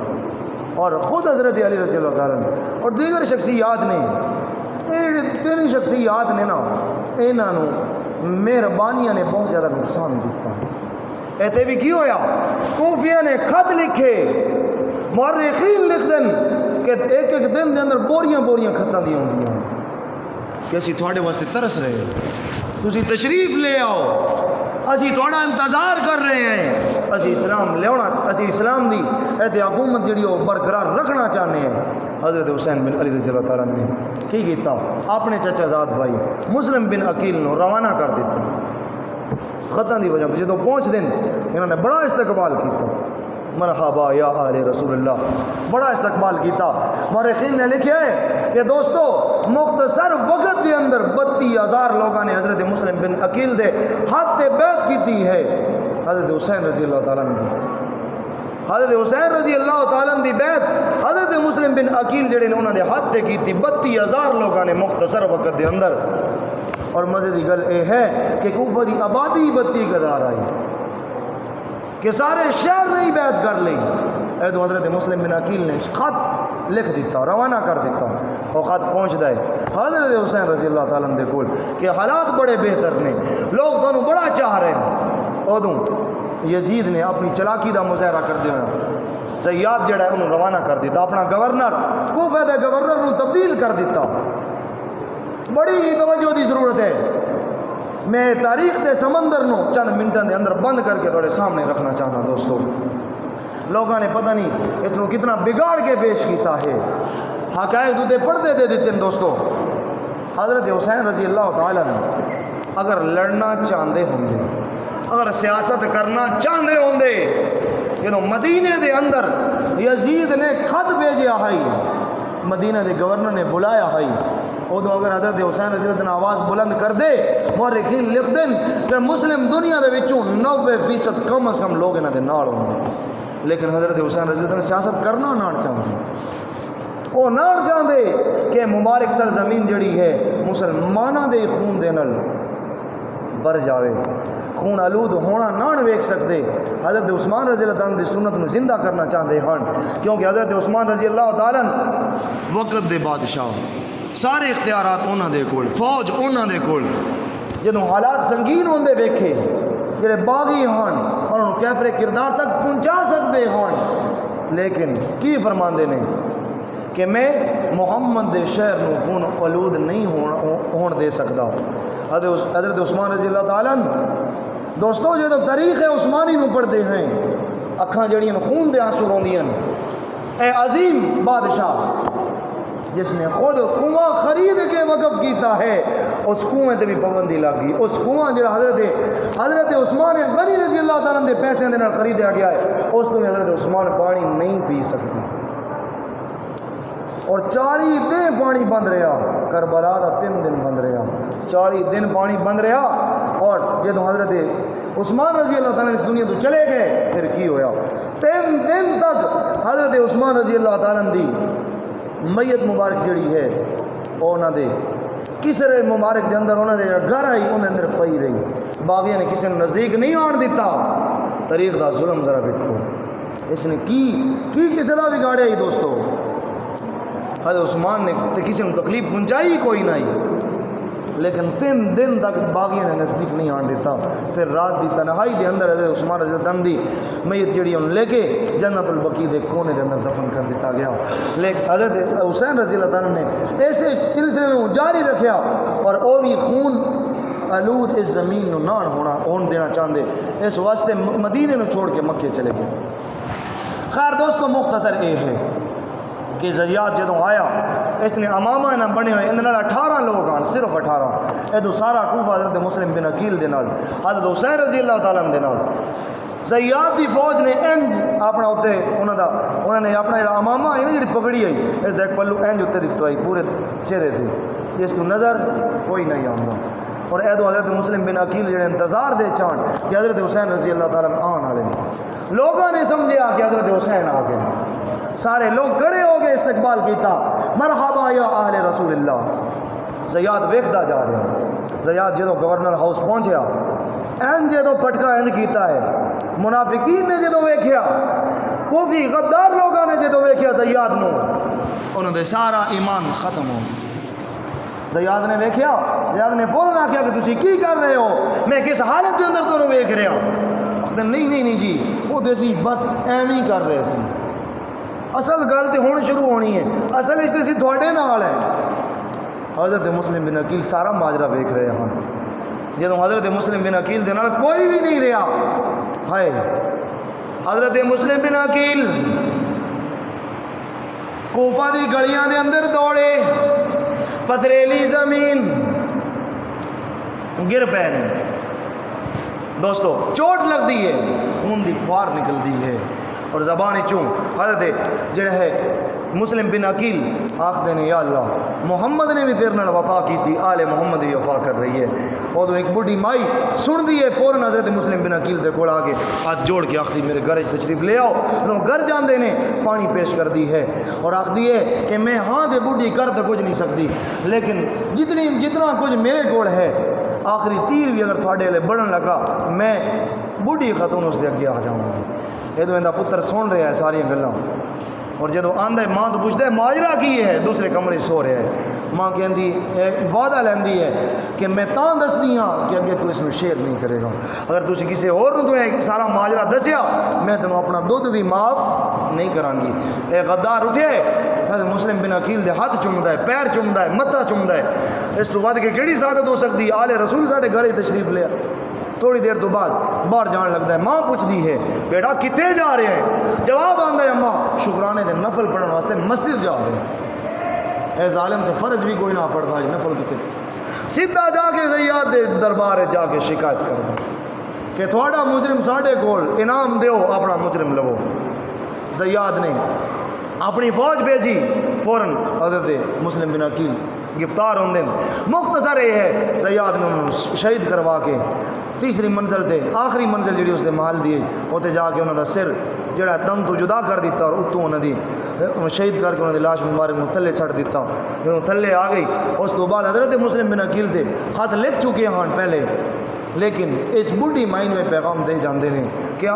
اور خود حضرت علی رضی اللہ تعالیٰ اور دیگر شخصیات نے تین شخصیات نے نا انہوں مہربانیاں نے بہت زیادہ نقصان دیتا ہے. ایتے بھی کی ہویا کوفیہ نے خط لکھے مورخین لکھ دن کہ ایک ایک دن دے اندر بوریاں بوریاں خطاں دی ہوندیاں کہ اسی تھوڑے واسطے ترس رہے تسی تشریف لے آؤ اسی تھوڑا انتظار کر رہے ہیں اسی اسلام لیونا اسی اسلام دی ایتے حکومت جڑی ہو برقرار رکھنا چاہنے ہیں. حضرت حسین بن علی رضی اللہ تعالیٰ نے کی کیتا اپنے چچا زاد بھائی مسلم بن عقیل نو روانہ کر دیتا خطاں دی وجہ جدوں پہنچ دن انہوں نے بڑا استقبال کیتا مرحبا یا آل رسول اللہ بڑا استقبال کیتا. مورخین نے لکھا ہے کہ دوستو مختصر وقت کے اندر 32,000 لوگوں نے حضرت مسلم بن عقیل دے ہاتھ تے بیعت کیتی ہے. حضرت حسین رضی اللہ تعالیٰ نے حضرت حسین رضی اللہ تعالیٰ دی بیعت حضرت مسلم بن عقیل جڑے نے انہوں نے ہاتھ تے کیتی 32,000 لوگوں نے مختصر وقت کے اندر. اور مزے دی گل یہ ہے کہ کوفہ دی آبادی 32,000 آئی کہ سارے شہر نہیں بیعت کر لی. اے تو حضرت مسلم بن عقیل نے خط لکھ دیتا روانہ کر دیتا وہ خط پہنچ دے حضرت حسین رضی اللہ تعالیٰ دے کول کہ حالات بڑے بہتر نے لوگ تو بڑا چاہ رہے ہیں. ادوں یزید نے اپنی چلاکی دا مظاہرہ کر دیا زیاد جڑا ہے انہوں روانہ کر دیتا اپنا گورنر کوفہ دے گورنر نو تبدیل کر دیتا. بڑی توجہ دی ضرورت ہے. میں تاریخ دے سمندر نو چند منٹوں دے اندر بند کر کے تھوڑے سامنے رکھنا چاہنا دوستو. لوگوں نے پتہ نہیں اس کو کتنا بگاڑ کے پیش کیتا ہے حقائق دے پردے دے دیتے ہیں دوستو. حضرت حسین رضی اللہ تعالیٰ نے اگر لڑنا چاہتے ہوں اگر سیاست کرنا چاہتے ہوں جدو مدینے دے اندر یزید نے خط بھیجیا ہے مدینہ دے گورنر نے بلایا ہے ادو اگر حضرت حسین رضی اللہ عنہ آواز بلند کر دے مورخین لکھ دیں کہ مسلم دنیا دے وچوں 90% کم از کم لوگ انہاں دے نال ہوندے. لیکن حضرت حسین رضی اللہ عنہ سیاست کرنا نہ چاہتے وہ نہ چاہتے کہ مبارک سرزمین جڑی ہے مسلمانوں دے خون دے نال بھر جاوے خون آلود ہونا نہ ویکھ سکتے. حضرت عثمان رضی اللہ تعالیٰ دی سنت نو زندہ کرنا چاہتے ہیں کیونکہ حضرت عثمان رضی اللہ تعالیٰ وقت دے بادشاہ سارے اختیارات انہاں دے کول فوج انہاں دے کول جدوں حالات سنگین ہوندے ویکھے جڑے باغی ہن انہوں کیفر کردار تک پہنچا سکتے ہن لیکن کی فرماندے نے کہ میں محمد دے شہر نو خون آلود نہیں ہون دے سکتا. حضرت عثمان رضی اللہ تعالیٰ دوستو جدو تاریخ عثمانی نو پڑھتے ہیں اکھاں جڑیاں خون دے آنسو روندیاں. اے عظیم بادشاہ جس نے خود کنواں خرید کے وقف کیتا ہے اس کنویں تے بھی پابندی لگ گئی. اس کنواں جڑا حضرت عثمان غنی رضی اللہ تعالیٰ دے پیسے دے نال خریدیا گیا ہے اس تو حضرت عثمان پانی نہیں پی سکتے اور 40 دن پانی بند رہا. کربلا کا 3 دن بند رہا 40 دن پانی بند رہا. اور جدو حضرت عثمان رضی اللہ تعالیٰ اس دنیا تو چلے گئے پھر کی ہویا 3 دن تک حضرت عثمان رضی اللہ تعالیٰ دی میت مبارک جڑی ہے انہاں دے کسرے مبارک دے اندر انہاں دے گھر آئی انہاں اندر پئی رہی. باغیاں نے کسی نے نزدیک نہیں آن دیتا. تاریخ دا ظلم ذرا دیکھو اس نے کی کسی دا بگاڑیا ہی دوستو. حضرت عثمان نے کسی نے تکلیف پہنچائی کوئی نہیں لیکن 3 دن تک باغیاں نے نزدیک نہیں آن دیتا. پھر رات دی تنہائی دے اندر حضرت عثمان رضی اللہ عنہ دی میت جڑی ان لے کے جنت البقیع دے کونے دے اندر دفن کر دیتا گیا. لیکن حضرت حسین رضی اللہ تعالیٰ نے ایسے سلسلے میں جاری رکھیا اور وہ بھی خون آلود اس زمین نو نہ ہون دینا چاہتے اس واسطے مدینے نو چھوڑ کے مکے چلے گئے. خیر دوستو مختصر یہ ہے کہ زیاد جدوں آیا اس نے امامہ نہ بنے ہوئے اندر 18 لوگ آن صرف 18 ادو سارا کوفہ حضرت مسلم بن عقیل دے نال حضرت حسین رضی اللہ تعالیٰ دے نال. زیاد دی فوج نے انج اپنا اتنے انہوں نے اپنا جڑا امامہ ہے نا جڑی پگڑی آئی اس کا ایک پلو انج اتنے دیتا ہے پورے چہرے تھے جس کو نظر کوئی نہیں آتا. اور ادو حضرت مسلم بن عقیل جڑے انتظار دے چان کہ حضرت حسین رضی اللہ تعالیٰ آن والے لوگوں نے سمجھا کہ حضرت حسین آ گئے. سارے لوگ کھڑے ہو گئے استقبال کیتا مرحبا یا اہل رسول اللہ. زیاد ویکھدا جا رہا. زیاد جدو گورنر ہاؤس پہنچیا این جدو پٹکا انج کیتا ہے منافقین نے جدو ویکھیا کوفی غدار لوگوں نے جدو ویکھیا زیاد نو انہوں نے سارا ایمان ختم ہو گیا. زیاد نے ویکھیا، زیاد نے فوراً آخیا کہ تسی کی کر رہے ہو، میں کس حالت کے اندر تمہیں ویکھ رہا. آخر نہیں جی وہ دیسی بس ایویں ہی کر رہے سی. اصل گل تو ہوں شروع ہونی ہے، اصل اس سی تھوڑے نال ہے. حضرت مسلم بن عقیل سارا ماجرا ویکھ رہے ہیں. جدو حضرت مسلم بن عقیل دے نال کوئی بھی نہیں رہا، ہائے حضرت مسلم بن عقیل کوفہ دی گلیاں دے اندر دوڑے، پتھریلی زمین گر پے نے. دوستو چوٹ لگ دی ہے، خون دی فوار نکل دی ہے، اور زبان چوں حضرت جڑا ہے مسلم بن عقیل آخدے نے یا اللہ محمد نے بھی تیرے نال وفا کی تھی، آل محمد بھی وفا کر رہی ہے. اور ایک بڑھی مائی سن دی ہے، فوراً حضرت مسلم بن عقیل دے کول آ کے ہاتھ جوڑ کے آخدی میرے گھر تشریف لے آؤ. انہوں گھر جاندے نے پانی پیش کر دی ہے اور آخدی ہے کہ میں ہاں دے بڑھی کر تو کچھ نہیں سکتی، لیکن جتنا کچھ میرے کول ہے آخری تیر بھی اگر تھوڑے لے بڑھن لگا میں بڑھی خاتون اس دے اگے آ جاؤں گی. یہ تو اندہ پتر سن رہا ہے ساری گلاں، اور جدو آندا ہے ماں تو پوچھتا ہے ماجرا کی ہے، دوسرے کمرے سو رہا ہے. ماں کہندی وعدہ لیندی ہے کہ میں تاں دسدی ہاں کہ اگے تو اس میں شیئر نہیں کرے گا، اگر تسی کسی اور نوں تو سارا ماجرا دسیا میں تمہیں اپنا دودھ بھی معاف نہیں کران گی. اے غدار اٹھے حضرت مسلم بن عقیل دے ہاتھ چومدا ہے، پیر چومدا ہے، متھا چومدا ہے. اس تو بعد کہ کیڑی سعادت ہو سکتی؟ آل رسول ساڈے گھر تشریف لیا. تھوڑی دیر تو بعد باہر جان لگتا ہے. ماں پوچھتی ہے بیٹا کتے جا رہے ہیں؟ جواب آندا ہے اماں شکرانے دے نفل پڑھن واسطے مسجد جا رہے ہیں. اے ظالم تے فرض بھی کوئی نہ پڑھتا ہے، نفل کتے سیدھا جا کے زیاد دے دربار جا کے شکایت کرتا کہ تھوڑا مجرم ساڈے کول انعام دیو، اپنا مجرم لو. زیاد نے اپنی فوج بھیجی، فوراً حضرت مسلم بن عقیل گرفتار ہوندے. مختصر یہ ہے زیاد نے انہوں شہید کروا کے تیسری منزل تے آخری منزل جڑی اس دے محل دی اوتے جا کے انہوں دا سر جڑا تن تو جدا کر دیتا اور اتوں انہوں دی شہید کر کے انہوں دی لاش مبارک میں تھلے چھڑ دیتا. جدوں تھلے آ گئی اس تو بعد حضرت مسلم بن عقیل دے خط لکھ چکے ہیں پہلے، لیکن اس بڑھی مائی میں پیغام دے جاندے نے کہ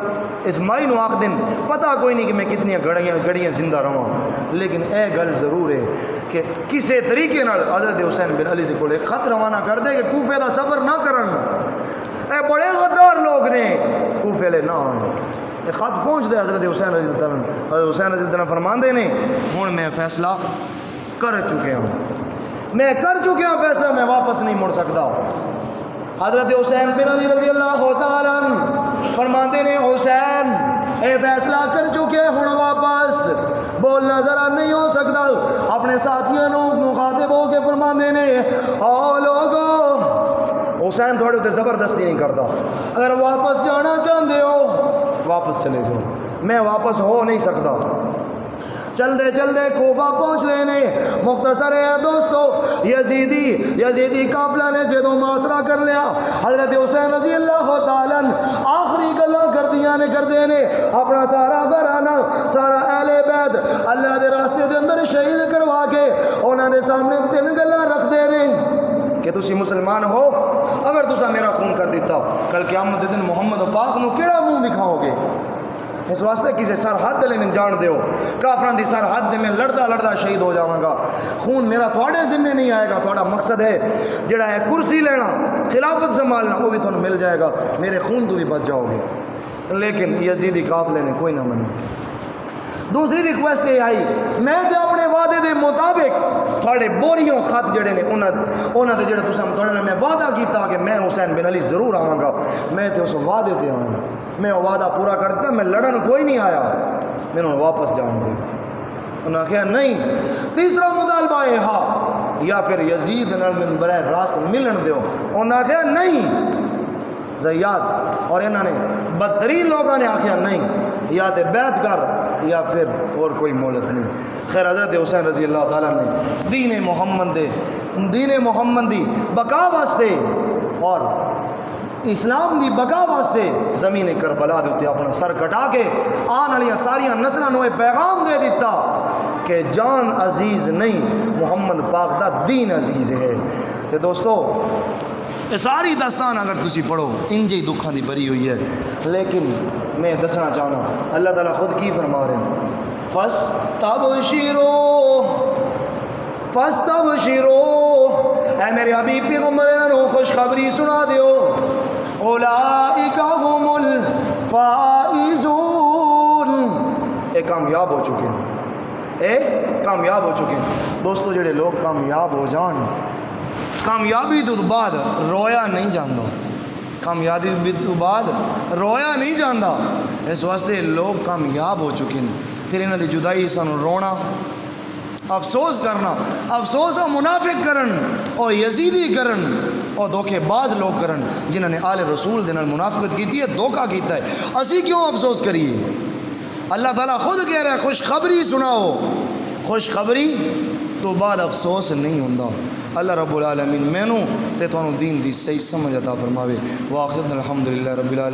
اس مائی نو آخ دن پتہ کوئی نہیں کہ میں کتنی گھڑیاں زندہ رہاں، لیکن اے گل ضرور ہے کہ کسے طریقے نال حضرت حسین بن علی دے کول ایک خط روانہ کر دے کہ کوفے دا سفر نہ کرن. اے بڑے غدار لوگ نے، کوفے لے نہ آن. یہ خط پہنچ دے حضرت حسین رضی اللہ عنہ. حضرت حسین رضی اللہ عنہ فرماندے نے ہن میں فیصلہ کر چکے ہوں، میں کر چکے ہوں فیصلہ، میں واپس نہیں مڑ سکتا. حضرت حسین بن علی رضی اللہ تعالیٰ عنہ فرماندے نے حسین اے فیصلہ کر چکے ہوں واپس بولنا ذرا نہیں ہو سکتا. اپنے ساتھیوں کو مخاطب ہو کے فرماندے نے او لوگو حسین تھوڑے تے زبردستی نہیں کرتا، اگر واپس جانا چاہتے ہو واپس چلے جاؤ، میں واپس ہو نہیں سکتا. چلتے چلتے کوفہ پہنچ رہے نے. مختصر ہے دوستو یزیدی قافلہ نے جدو معاشرہ کر لیا حضرت حسین رضی اللہ تعالیٰ آخری گلا کردے نے اپنا سارا گھرانہ سارا اہل بیت اللہ دے راستے دے اندر شہید کروا کے انہوں نے سامنے 3 گلا رکھ دے نے کہ تسی مسلمان ہو، اگر تسا میرا خون کر دیتا کل قیامت دن محمد پاک نو کیڑا منہ دکھاؤ گے؟ اس واسطے کسی سرحد لے میں جان دیو کافران دی سرحد میں لڑدا شہید ہو جاواں گا. خون میرا تھوڑے ذمہ نہیں آئے گا، تھوڑا مقصد ہے جڑا ہے کرسی لینا، خلافت سنبھالنا، وہ بھی تھوڑا مل جائے گا، میرے خون تو بھی بچ جاؤ گے. لیکن یزیدی قافلے نے کوئی نہ منا. دوسری ریکویسٹ یہ آئی میں تے اپنے وعدے دے مطابق تھوڑے بوریوں خط جڑے نے انہاں تے جڑے تساں تھوڑے نے میں وعدہ کیتا کہ میں حسین بن علی ضرور آواں گا، میں تے اس وعدے تے آواں، میں وہ وعدہ پورا کرتا، میں لڑن کوئی نہیں آیا، میں انہوں واپس جاؤں دے. انہوں نے کہا نہیں. تیسرا مطالبہ ہے ہاں یا پھر یزید من براہ راست ملن دیو. انہوں نے کہا نہیں. زیاد اور انہوں نے بدترین لوگوں نے آخیا نہیں، یا تے بیعت کر یا پھر اور کوئی مہلت نہیں. خیر حضرت حسین رضی اللہ تعالیٰ نے دین محمد دی بقا واسطے اور اسلام دی بقا واسطے زمین کربلا دے تے اپنا سر کٹا کے آن والی ساری نسلاں نو پیغام دے دیتا کہ جان عزیز نہیں، محمد پاک دا دین عزیز ہے. تے دوستو یہ ساری داستان اگر تسی پڑھو انج ہی دکھاں دی بری ہوئی ہے، لیکن میں دسنا چاہنا اللہ تعالیٰ خود کی فرما رہے ہیں فَاسْتَبْشِرُوا اے میرے حبیب پیغمبر انہوں خوشخبری سنا دیو اولئک هم الفائزون، اے کامیاب ہو چکے ہیں، اے کامیاب ہو چکے ہیں۔ دوستو جڑے لوگ کامیاب ہو جان، کامیابی تو بعد رویا نہیں جاندہ، کامیابی تو بعد رویا نہیں جاندہ، اس واسطے لوگ کامیاب ہو چکے ہیں، پھر انہوں نے جدائی سانو رونا، افسوس کرنا، افسوس اور منافق کرن اور یزیدی کرن اور دھوکے باز لوگ کرن جنہوں نے آل رسول دے نال منافقت کی ہے، دھوکہ کیتا ہے، اسی کیوں افسوس کریے؟ اللہ تعالیٰ خود کہہ رہا ہے خوشخبری سناؤ، خوشخبری تو بعد افسوس نہیں ہوندہ۔ اللہ رب العالمین مینوں تے تانوں دین دی صحیح سمجھ عطا فرماوے۔ وآخر الحمدللہ رب العالمین۔